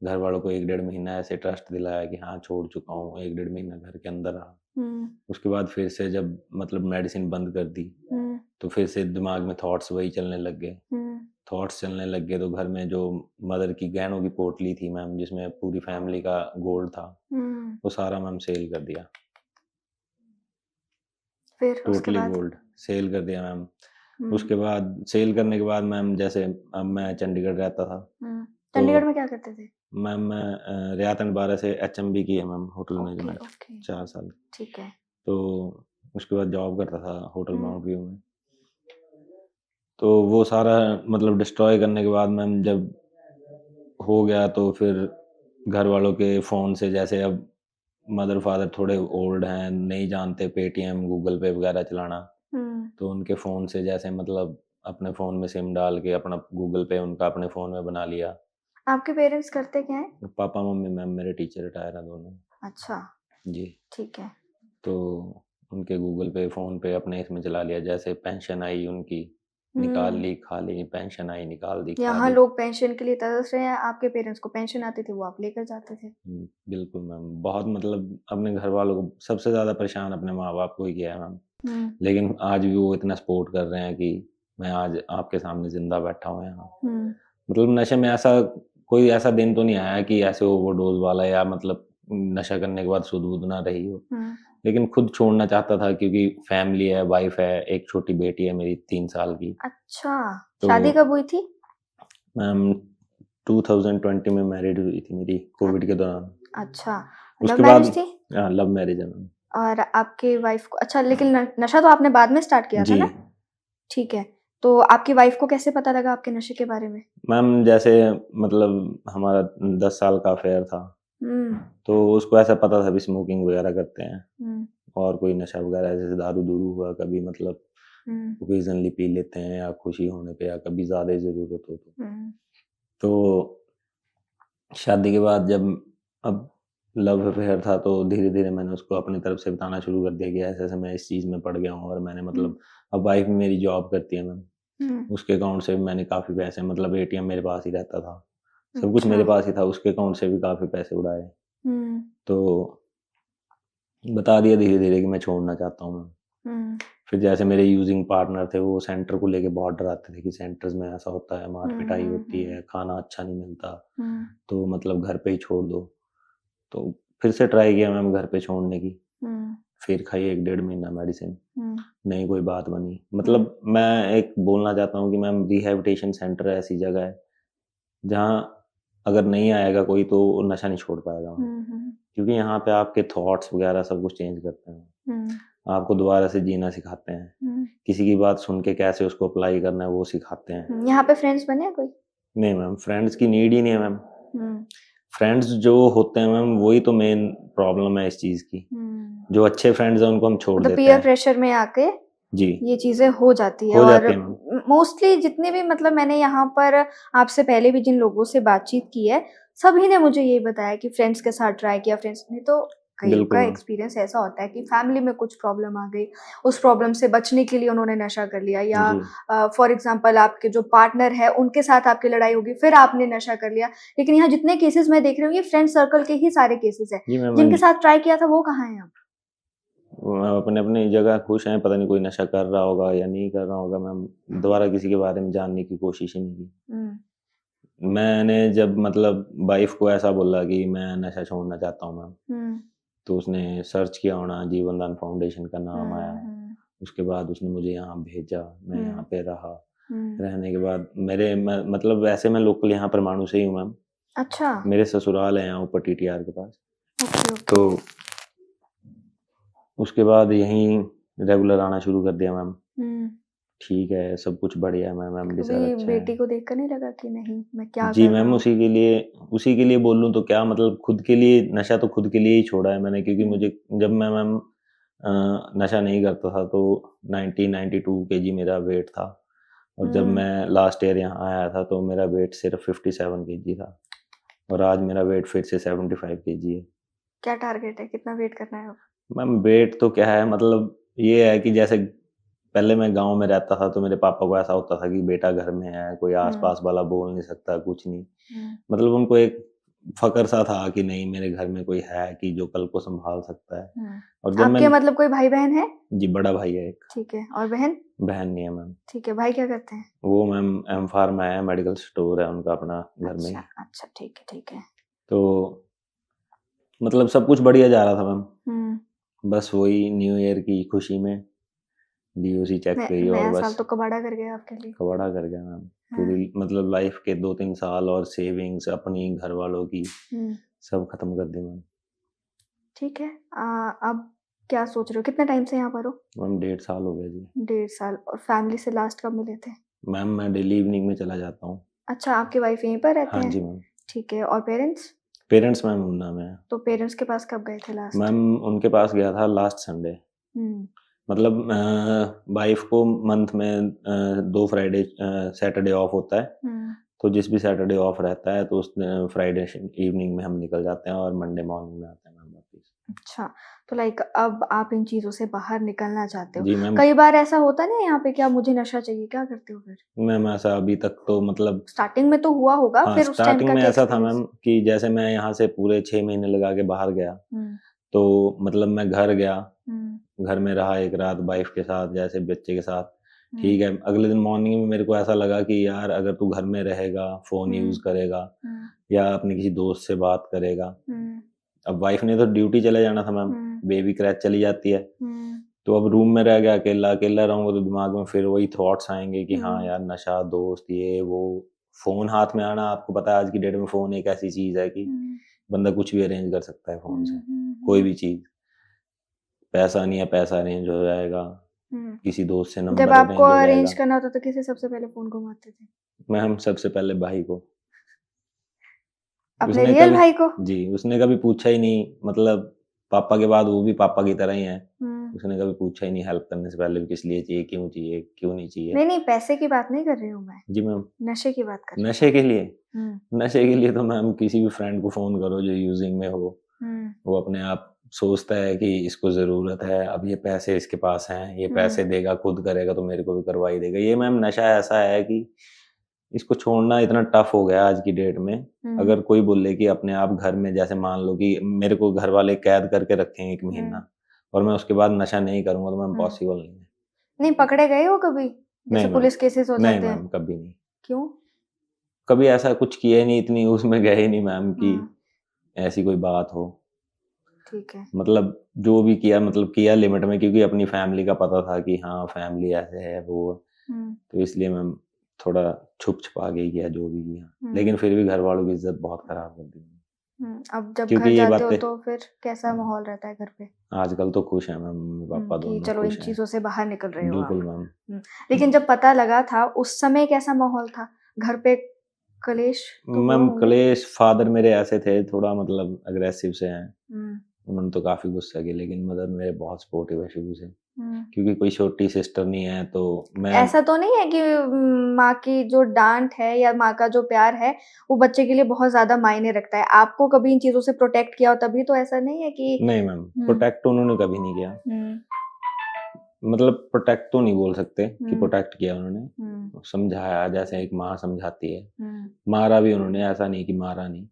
घर वालों को 1-1.5 महीना ऐसे ट्रस्ट दिलाया कि हाँ छोड़ चुका हूँ, 1-1.5 महीना घर के अंदर रहा। उसके बाद फिर से जब मतलब मेडिसिन बंद कर दी तो फिर से दिमाग में थॉट्स वही चलने लग गए। थॉट्स चलने लग गए तो घर में जो मदर की गहनों की पोटली थी मैम, जिसमें पूरी फैमिली का गोल्ड था, वो सारा मैम सेल कर दिया।
फिर उसके
टोटली
बाद?
गोल्ड सेल कर दिया मैम। उसके बाद सेल करने के बाद मैम जैसे अब मैं चंडीगढ़ रहता था,
चंडीगढ़ में क्या करते थे?
मैम मैं रियात एंड बारह से HMB की है ma'am, hotel
okay,
management,
okay,
4 साल।
ठीक है।
तो उसके बाद जॉब करता था होटल माउंट व्यू में। तो वो सारा मतलब डिस्ट्रॉय करने के बाद मैम जब हो गया तो फिर घर वालों के फ़ोन से, जैसे अब मदर फादर थोड़े ओल्ड हैं, नहीं जानते पेटीएम गूगल पे वगैरह चलाना, तो उनके फ़ोन से जैसे मतलब अपने फ़ोन में सिम डाल के अपना गूगल पे उनका अपने फ़ोन में बना लिया।
आपके पेरेंट्स करते क्या हैं?
पापा मम्मी मैम मेरे टीचर रिटायर हैं दोनों।
अच्छा,
जी।
ठीक है।
तो उनके गूगल पे फोन पे अपने इसमें चला लिया, जैसे पेंशन आई उनकी निकाल ली, खा ली, पेंशन आई निकाल दी, खा
यहाँ
ली।
लोग पेंशन के लिए तरस रहे हैं, आपके पेरेंट्स को पेंशन आती थी वो आप लेकर जाते थे।
बिल्कुल मैम, बहुत मतलब अपने घर वालों को सबसे ज्यादा परेशान अपने माँ बाप को ही किया है मैम। लेकिन आज भी वो इतना सपोर्ट कर रहे हैं कि मैं आज आपके सामने जिंदा बैठा हूँ यहाँ। मतलब नशे में ऐसा कोई ऐसा दिन तो नहीं आया कि ऐसे ओवरडोज वाला या मतलब नशा करने के बाद सुध-बुध ना रही हो। लेकिन खुद छोड़ना चाहता था क्योंकि फैमिली है, वाइफ है, एक छोटी बेटी है मेरी 3 साल की।
अच्छा,
तो
शादी कब हुई थी?
मैम 2020 में मैरिड हुई थी मेरी, कोविड के दौरान।
अच्छा,
उसके
लव
बाद
मैरिज थी?
हाँ, लव मैरिज है मैम।
और आपकी वाइफ को अच्छा, लेकिन नशा तो आपने बाद में स्टार्ट किया था
जी
ना? ठीक है, तो आपकी वाइफ को कैसे पता लगा आपके नशे के बारे में?
मैम, जैसे मतलब हमारा 10 साल का अफेयर था, तो उसको ऐसा पता था भी स्मोकिंग वगैरह करते हैं और कोई नशा वगैरह जैसे दारू-दूरू हुआ कभी, मतलब ओकेजनली पी लेते हैं या खुशी होने पे या कभी ज़्यादा ही ज़रूरत हो तो शादी के बाद जब अब लव अफेयर था तो धीरे-धीरे मैंने उसको अपनी तरफ से बताना शुरू कर दिया कि ऐसे-ऐसे मैं इस चीज़ में पड़ गया हूँ और मैंने मतलब अब वाइफ मेरी जॉब करती है मैम, उसके अकाउंट से भी मैंने काफ़ी पैसे, मतलब एटीएम मेरे पास ही रहता था, सब कुछ मेरे पास ही था, उसके अकाउंट से भी काफ़ी पैसे उड़ाए। तो बता दिया धीरे-धीरे कि मैं छोड़ना चाहता हूँ मैम। फिर जैसे मेरे यूजिंग पार्टनर थे वो सेंटर को लेके बहुत डराते थे कि सेंटर्स में ऐसा होता है, मार-पिटाई होती है, खाना अच्छा नहीं मिलता, तो मतलब घर पे ही छोड़ दो। तो फिर से ट्राई किया मैम घर पे छोड़ने की, फिर खाई 1 डेढ़ महीना मेडिसिन, नहीं कोई बात बनी। मतलब मैं एक बोलना चाहता हूँ कि मैम रिहैबिलिटेशन सेंटर ऐसी जगह है, जहाँ अगर नहीं आएगा कोई तो नशा नहीं छोड़ पाएगा। क्योंकि यहाँ पे आपके थॉट्स वगैरह सब कुछ चेंज करते हैं। आपको दोबारा से जीना सिखाते हैं। किसी की बात सुन के कैसे उसको अप्लाई करना है वो सिखाते हैं।
यहाँ पे फ्रेंड्स बने हैं कोई?
नहीं मैम, फ्रेंड्स की नीड ही नहीं है मैम। फ्रेंड्स जो होते हैं मैम वही तो मेन प्रॉब्लम है इस चीज़ की। जो अच्छे फ्रेंड्स हैं उनको हम छोड़ देते
पीयर
हैं।
प्रेशर में आके
जी,
ये चीजें हो जाती है।
हो
और
जाती है मैम।
मोस्टली जितने भी, मतलब मैंने यहाँ पर आपसे पहले भी जिन लोगों से बातचीत की है, सभी ने मुझे यही बताया कि फ्रेंड्स के साथ ट्राई किया, फ्रेंड्स ने तो कई
बिल्कुल
का
मैम।
एक्सपीरियंस ऐसा होता है कि फैमिली में कुछ प्रॉब्लम आ गई, उस प्रॉब्लम से बचने के लिए उन्होंने नशा कर लिया, या
जी,
फॉर एग्जांपल आपके जो पार्टनर है उनके साथ आपकी लड़ाई होगी, फिर आपने नशा कर लिया। लेकिन यहाँ जितने केसेस मैं देख रही हूँ ये फ्रेंड सर्कल के ही सारे केसेस है।
जी मैम।
जिनके साथ ट्राई किया था वो कहाँ है अब?
अपने-अपनी जगह खुश हैं, पता नहीं कोई नशा कर रहा होगा या नहीं कर रहा होगा मैम, दोबारा किसी के बारे में जानने की कोशिश ही नहीं की। मैंने जब मतलब वाइफ को ऐसा बोला कि मैं नशा छोड़ना चाहता हूँ मैम, तो उसने सर्च किया होना, जीवन दान फाउंडेशन का नाम आया, उसके बाद उसने मुझे यहाँ भेजा, मैं यहाँ पे रहा, रहने के बाद मतलब वैसे मैं लोकल यहाँ परमाणु से ही हूँ मैम।
अच्छा,
मेरे ससुराल है यहाँ ऊपर टीटीआर के पास।
ओके।
तो उसके बाद यहीं रेगुलर आना शुरू कर दिया मैम। ठीक है, सब कुछ बढ़िया है मैम, एमडी सर
कभी
अच्छा
बेटी
है।
को देखकर नहीं लगा कि नहीं मैं क्या
जी
कर रहा
मैम,
हूँ?
उसी के लिए बोलूँ तो क्या, मतलब खुद के लिए नशा तो खुद के लिए ही छोड़ा है मैंने, क्योंकि मुझे जब मैं मैम नशा नहीं करता था तो 92 केजी मेरा वेट था, और जब मैं लास्ट ईयर यहाँ आया था तो मेरा वेट सिर्फ 57 केजी था, और आज मेरा वेट फिर से 75 केजी है।
क्या टारगेट है, कितना वेट करना है अब?
मैम वेट तो क्या है, मतलब ये है कि जैसे पहले मैं गाँव में रहता था तो मेरे पापा को ऐसा होता था कि बेटा घर में है, कोई आस-पास वाला बोल नहीं सकता, कुछ नहीं। मतलब उनको एक फ़क्र सा था कि नहीं मेरे घर में कोई है कि जो कल को सँभाल सकता है। और जब
आपके मतलब कोई भाई-बहन है?
जी, बड़ा भाई है एक।
ठीक है, और बहन?
बहन नहीं है मैम।
ठीक है, भाई क्या करते हैं?
वो मैम एम-फार्मा है, मेडिकल स्टोर है उनका अपना घर में ही।
अच्छा, ठीक है।
तो मतलब सब कुछ बढ़िया जा रहा था मैम। बस वही न्यू ईयर की खुशी में डीओसी चेक गई और
नया
बस
साल तो कबाड़ा कर गया आपके लिए।
कबाड़ा कर गया मैम। पूरी मतलब लाइफ के 2-3 साल और सेविंग्स अपनी, घर वालों की, सब खत्म कर दी मैम।
ठीक है, अब क्या सोच रहे हो? कितने टाइम से यहाँ पर हो?
मैम 1.5 साल हो गया जी।
1.5 साल। और फैमिली से लास्ट कब मिले थे?
मैम मैं डेली इवनिंग में चला जाता हूँ।
अच्छा, आपकी वाइफ यहीं पर रहते
हाँ
हैं?
जी मैम।
ठीक है, और पेरेंट्स?
पेरेंट्स मैम ऊना में है।
तो पेरेंट्स के पास कब गए थे लास्ट?
मैम उनके पास गया था लास्ट संडे। मतलब वाइफ को मंथ में 2 फ्राइडे सैटरडे ऑफ होता है, तो जिस भी सैटरडे ऑफ रहता है तो उस फ्राइडे इवनिंग में हम निकल जाते हैं और मंडे मॉर्निंग में आते हैं मैम वापस।
अच्छा, तो लाइक अब आप इन चीजों से बाहर निकलना चाहते हो।
जी मैम।
कई बार ऐसा होता नहीं है यहाँ पे, क्या मुझे नशा चाहिए, क्या करते हो फिर?
मैम ऐसा अभी तक तो मतलब
स्टार्टिंग में तो हुआ होगा,
हाँ,
फिर उस टाइम
स्टार्टिंग
का
में
क्या
ऐसा था
एक्सपीरियंस?
मैम कि जैसे मैं यहाँ से पूरे 6 महीने लगा के बाहर गया,
हम्म,
तो मतलब मैं घर गया,
हम्म,
घर में रहा एक रात वाइफ के साथ, जैसे बच्चे के साथ,
हम्म,
ठीक है। अगले दिन मॉर्निंग में मेरे को ऐसा लगा कि यार अगर तू घर में रहेगा, फ़ोन यूज़ करेगा
हम्म,
या अपने किसी दोस्त से बात करेगा,
हम्म,
अब वाइफ ने तो ड्यूटी चले जाना था मैम, बेबी क्रैच चली जाती है, तो अब रूम में रह गया अकेला, अकेला रहूँगा तो दिमाग में फिर वही थॉट्स आएँगे कि हाँ यार नशा, दोस्त, ये वो, फ़ोन हाथ में आना, आपको पता है आज की डेट में फ़ोन एक ऐसी चीज़ है कि बंदा कुछ भी अरेंज कर सकता है फ़ोन से, कोई भी चीज़। पैसा नहीं है, पैसा अरेंज हो जाएगा, किसी दोस्त से
जब
नंबर
आपको
अरेंज हो
अरेंज
जाएगा।
करना होता तो किसे सबसे पहले फोन घुमाते थे?
मैम सबसे पहले भाई को।
अपने
उसने
रियल
कभी
भाई को?
जी, उसने कभी पूछा ही नहीं, मतलब पापा के बाद वो भी पापा की तरह ही हैं।
हम्म।
उसने कभी पूछा ही नहीं हेल्प करने से पहले भी किस लिए चाहिए, क्यों नहीं चाहिए।
नहीं नहीं, पैसे की बात नहीं कर रही हूँ मैं,
जी मैम।
नशे की बात कर रही
नशे के लिए
हूँ।
नशे के लिए तो मैम किसी भी फ्रेंड को फ़ोन करो जो यूज़िंग में हो, वो अपने आप सोचता है कि इसको ज़रूरत है, अब ये पैसे इसके पास हैं, ये पैसे देगा, खुद करेगा तो मेरे को भी करवा ही देगा। ये मैम नशा ऐसा है कि इसको छोड़ना इतना टफ हो गया आज की डेट में। अगर कोई बोले कि अपने आप घर में, जैसे मान लो कि मेरे को घर वाले कैद करके रखे हैं 1 महीना और मैं उसके बाद नशा नहीं करूँगा तो मैम पॉसिबल नहीं है।
नहीं पकड़े गए हो कभी, जैसे
नहीं मैम,
पुलिस केसेस हो
नहीं
जाते हैं?
मैम कभी नहीं।
क्यों?
कभी ऐसा कुछ किया ही नहीं, इतनी उसमें गए ही नहीं मैम कि ऐसी कोई बात हो।
ठीक है।
मतलब जो भी किया मतलब किया लिमिट में, क्योंकि अपनी फैमिली का पता था कि हाँ फैमिली ऐसे है वो है। तो इसलिए मैम थोड़ा छुप-छुपा के ही किया जो भी किया। लेकिन फिर भी घर वालों की इज़्ज़त बहुत खराब कर दी।
अब जब
क्योंकि
घर
ये
जाते हो
बातें
तो फिर कैसा माहौल रहता है घर पे?
आजकल तो खुश हैं मैम, मम्मी-पापा
कि
दोनों
चलो इन
खुश हैं।
चीजों से बाहर निकल रहे हो आप।
बिल्कुल मैम।
लेकिन जब पता लगा था उस समय कैसा माहौल था? घर पे कलेश तो हुआ
मैम
होंगे?
क्लेश, फादर मेरे ऐसे थे, थोड़ा मतलब अग्रेसिव से हैं।
हम्म,
उन्होंने तो काफ़ी गुस्सा किया, लेकिन मदर मेरे बहुत सपोर्टिव है शुरू से।
हम्म।
क्योंकि कोई छोटी सिस्टर नहीं है तो मैं
ऐसा तो नहीं है कि माँ की जो डांट है या माँ का जो प्यार है वो बच्चे के लिए बहुत ज्यादा मायने रखता है? आपको कभी इन चीजों से प्रोटेक्ट किया हो तभी तो ऐसा नहीं है कि?
नहीं मैम, प्रोटेक्ट उन्होंने कभी नहीं किया। मतलब प्रोटेक्ट तो नहीं बोल सकते कि प्रोटेक्ट किया उन्होंने, समझाया जैसे एक माँ समझाती है। मारा भी उन्होंने, ऐसा नहीं कि मारा नहीं।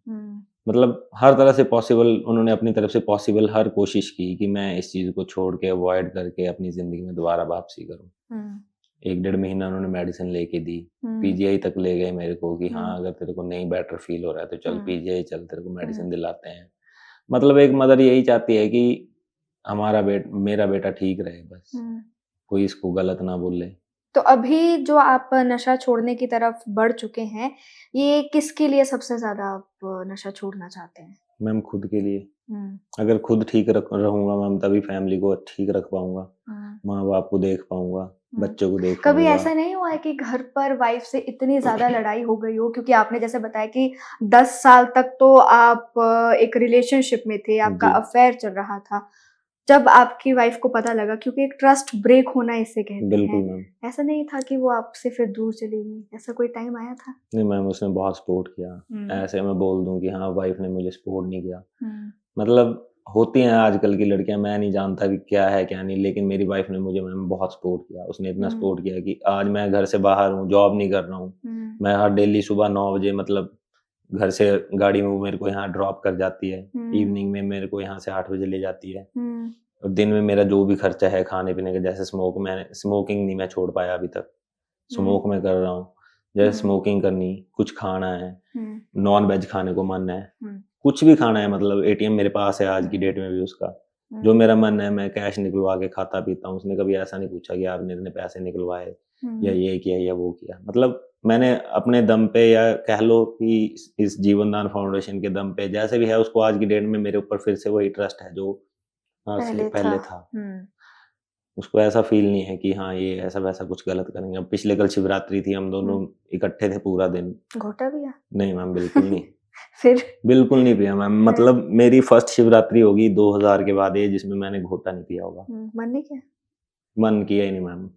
मतलब हर तरह से पॉसिबल उन्होंने अपनी तरफ से पॉसिबल हर कोशिश की कि मैं इस चीज़ को छोड़ के अवॉइड करके अपनी ज़िंदगी में दोबारा वापसी करूँ। 1 डेढ़ महीना उन्होंने मेडिसिन लेके दी, पीजीआई तक ले गए मेरे को कि हाँ अगर तेरे को नहीं बेटर फील हो रहा है तो चल पीजीआई चल, तेरे को मेडिसिन दिलाते हैं। मतलब एक मदर यही चाहती है कि मेरा बेटा ठीक रहे बस, कोई इसको गलत ना बोले।
तो अभी जो आप नशा छोड़ने की तरफ बढ़ चुके हैं, ये किसके लिए सबसे ज़्यादा आप नशा छोड़ना चाहते हैं?
मैम खुद के लिए। अगर खुद ठीक रहूँगा मैम तभी फैमिली को ठीक रख पाऊँगा, माँ-बाप को देख पाऊँगा, बच्चों को देख
कभी
पाऊँगा।
ऐसा नहीं हुआ है कि घर पर वाइफ से इतनी ज़्यादा लड़ाई हो गई हो? क्योंकि आपने जैसे बताया कि 10 साल तक तो आप एक रिलेशनशिप में थे, आपका
जी।
अफेयर चल रहा था। जब आपकी वाइफ को पता लगा, क्योंकि एक ट्रस्ट ब्रेक होना इसे कहते
बिल्कुल
हैं,
मैम।
ऐसा नहीं था कि वो आपसे फिर दूर चली गई? ऐसा कोई टाइम आया था?
नहीं मैम उसने बहुत सपोर्ट किया। ऐसे मैं बोल दूँ कि हाँ वाइफ ने मुझे सपोर्ट नहीं किया। मतलब होती हैं आजकल की लड़कियां, मैं नहीं जानता कि क्या है क्या नहीं, लेकिन मेरी वाइफ ने मुझे मैम बहुत सपोर्ट किया। उसने इतना सपोर्ट किया कि आज मैं घर से बाहर हूँ, जॉब नहीं कर रहा हूँ। मैं हर डेली सुबह 9 बजे मतलब घर से गाड़ी में वो मेरे को यहाँ ड्रॉप कर जाती है, इवनिंग में मेरे को यहाँ से 8 बजे ले जाती है। और दिन में मेरा जो भी खर्चा है खाने पीने का, जैसे स्मोकिंग नहीं मैं छोड़ पाया अभी तक, स्मोक मैं कर रहा हूँ। जैसे स्मोकिंग करनी, कुछ खाना है, नॉन वेज खाने को मन है, कुछ भी खाना है, मतलब एटीएम मेरे पास है आज की डेट में भी उसका, जो मेरा मन है मैं कैश निकलवा के खाता पीता हूँ। उसने कभी ऐसा नहीं पूछा कि आपने इतने पैसे निकलवाए या ये किया या वो किया। मतलब मैंने अपने दम पे या कह लो कि इस जीवनदान फाउंडेशन के दम पे जैसे भी है, उसको आज की डेट में मेरे ऊपर फिर से वही ट्रस्ट है जो पहले था। उसको ऐसा फील नहीं है कि हाँ ये ऐसा वैसा कुछ गलत करेंगे। अब पिछले कल शिवरात्रि थी, हम दोनों इकट्ठे थे पूरा दिन।
घोटा भी है?
नहीं मैम बिल्कुल नहीं।
फिर
बिल्कुल नहीं पिया मैम। मतलब मेरी फर्स्ट शिवरात्रि होगी 2000 के बाद ये जिसमें मैंने घोटा नहीं पिया होगा।
मन नहीं किया?
मन किया ही नहीं मैम।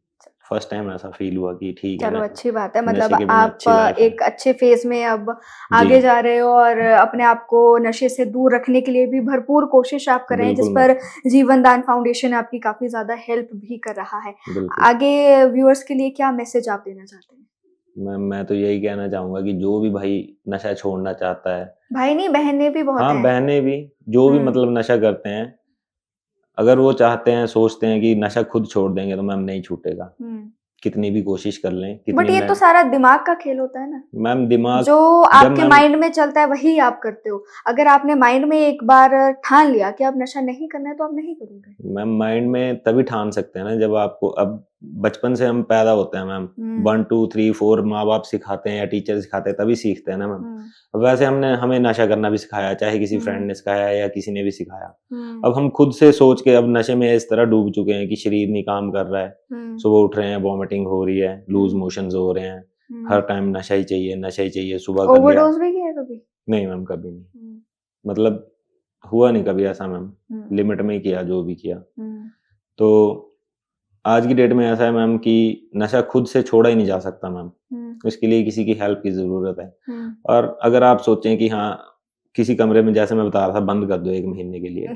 फर्स्ट टाइम ऐसा फील हुआ कि ठीक है
चलो
ना,
अच्छी बात है,
नशे
मतलब
के बिना
आप
अच्छी लाइफ है।
एक अच्छे फेज में अब आगे
जी।
जा रहे हो और अपने आप को नशे से दूर रखने के लिए भी भरपूर कोशिश आप कर रहे हैं, जिस
बिल्कुल
पर जीवन दान फाउंडेशन आपकी काफी ज्यादा हेल्प भी कर रहा है।
बिल्कुल
आगे व्यूअर्स के लिए क्या मैसेज आप देना चाहते हैं?
मैं तो यही कहना चाहूंगा कि जो भी भाई नशा छोड़ना चाहता है,
भाई नहीं, बहनें भी बहुत
हाँ
हैं।
बहनें भी, जो भी
हम्म।
मतलब नशा करते हैं, अगर वो चाहते हैं, सोचते हैं कि नशा खुद छोड़ देंगे तो मैम नहीं छूटेगा, कितनी भी कोशिश कर लें,
बट
कितनी
ये तो सारा दिमाग का खेल होता है ना,
मैम दिमाग
जो
जब
आपके
मैम
माइंड में चलता है वही आप करते हो। अगर आपने माइंड में एक बार ठान लिया कि अब नशा नहीं करना है तो आप नहीं करोगे।
मैम माइंड में तभी ठान सकते हैं ना जब आपको, अब बचपन से हम पैदा होते हैं मैम, 1 2 3 4 माँ बाप सिखाते हैं या टीचर सिखाते हैं तभी सीखते हैं ना मैम। अब वैसे हमें नशा करना भी सिखाया, चाहे किसी फ्रेंड ने सिखाया या किसी ने भी सिखाया। अब हम खुद से सोच के अब नशे में इस तरह डूब चुके हैं कि शरीर नहीं काम कर रहा है, सुबह उठ रहे हैं वॉमिटिंग हो रही है, लूज मोशंस हो रहे हैं, हर टाइम नशा ही चाहिए, नशा ही चाहिए, सुबह कर लिया।
ओवरडोज भी किया है कभी?
नहीं मैम कभी नहीं, मतलब हुआ नहीं कभी ऐसा मैम, लिमिट में ही किया जो भी किया। तो आज की डेट में ऐसा है मैम कि नशा खुद से छोड़ा ही नहीं जा सकता मैम, इसके लिए किसी की हेल्प की जरूरत है। और अगर आप सोचें कि हाँ किसी कमरे में, जैसे मैं बता रहा था, बंद कर दो 1 महीने के लिए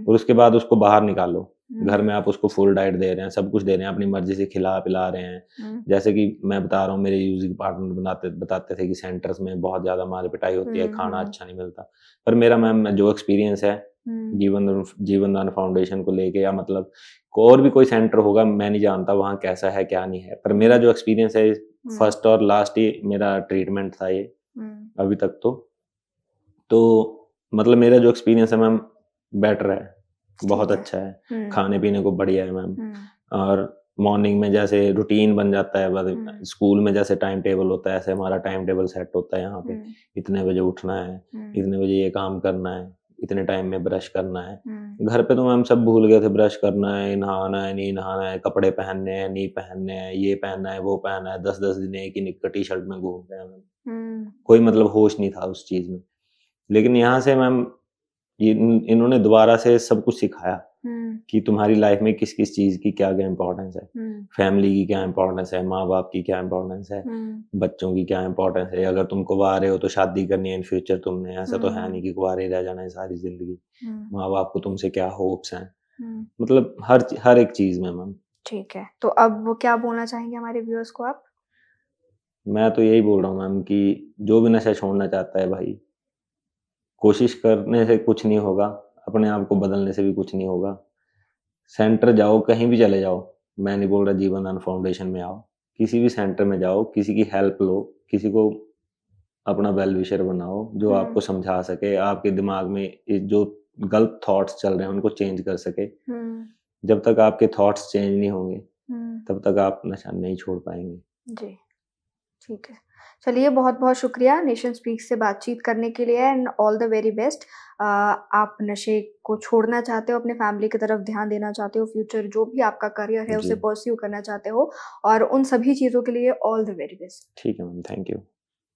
और उसके बाद उसको बाहर निकालो, घर में आप उसको फुल डाइट दे रहे हैं, सब कुछ दे रहे हैं, अपनी मर्जी से खिला पिला रहे हैं। जैसे कि मैं बता रहा हूँ, मेरे यूजिंग पार्टनर बताते थे कि सेंटर्स में बहुत ज्यादा मार पिटाई होती है, खाना अच्छा नहीं मिलता। पर मेरा मैम जो एक्सपीरियंस है जीवन दान फाउंडेशन को लेके, या मतलब और भी कोई सेंटर होगा मैं नहीं जानता वहाँ कैसा है क्या नहीं है, पर मेरा जो एक्सपीरियंस है, फर्स्ट और लास्ट ही मेरा ट्रीटमेंट था ये अभी तक। तो मतलब मेरा जो एक्सपीरियंस है मैम बेटर है, बहुत अच्छा है, खाने पीने को बढ़िया है मैम। और मॉर्निंग में जैसे रूटीन बन जाता है, स्कूल में जैसे टाइम टेबल होता है ऐसे हमारा टाइम टेबल सेट होता है यहाँ पे, इतने बजे उठना है, इतने बजे ये काम करना है, इतने टाइम में ब्रश करना है। घर पे तो मैम सब भूल गए थे, ब्रश करना है, नहाना है, नहीं नहाना है, कपड़े पहनने हैं, नहीं पहनने हैं, ये पहनना है, वो पहनना है, 10-10 दिन एक ही निक्कर टी शर्ट में घूम रहे हैं मैम, कोई मतलब होश नहीं था उस चीज में। लेकिन यहाँ से मैम इन्होंने दोबारा से सब कुछ सिखाया कि तुम्हारी लाइफ में किस किस चीज की क्या क्या इम्पोर्टेंस है, फैमिली की क्या इम्पोर्टेंस है, माँ बाप की क्या इम्पोर्टेंस है, बच्चों की क्या इम्पोर्टेंस है, अगर तुम कुंवारे हो तो शादी करनी है इन फ्यूचर तुमने, ऐसा तो है नहीं कि कुंवारे रह जाना है सारी जिंदगी, माँ बाप को तुमसे क्या होप्स हैं, मतलब हर एक चीज में मैम।
ठीक है, तो अब वो क्या बोलना चाहेंगे हमारे व्यूअर्स को आप?
मैं तो यही बोल रहा हूँ मैम कि जो भी नशा छोड़ना चाहता है भाई, कोशिश करने से कुछ नहीं होगा, अपने आप को बदलने से भी कुछ नहीं होगा। सेंटर जाओ, कहीं भी चले जाओ, मैं नहीं बोल रहा जीवन दान फाउंडेशन में आओ, किसी भी सेंटर में जाओ, किसी की हेल्प लो, किसी को अपना वेल विशर बनाओ जो आपको समझा सके, आपके दिमाग में जो गलत थॉट्स चल रहे हैं उनको चेंज कर सके। जब तक आपके थॉट्स चेंज नहीं होंगे तब तक आप नशा नहीं छोड़ पाएंगे।
जी ठीक है, चलिए बहुत बहुत शुक्रिया नेशन स्पीक्स से बातचीत करने के लिए and all the very best. आप नशे को छोड़ना चाहते हो, अपने फैमिली की तरफ ध्यान देना चाहते हो, फ्यूचर जो भी आपका करियर है उसे परस्यू करना चाहते हो, और उन सभी चीज़ों के लिए ऑल द वेरी बेस्ट।
ठीक है मैम, थैंक यू।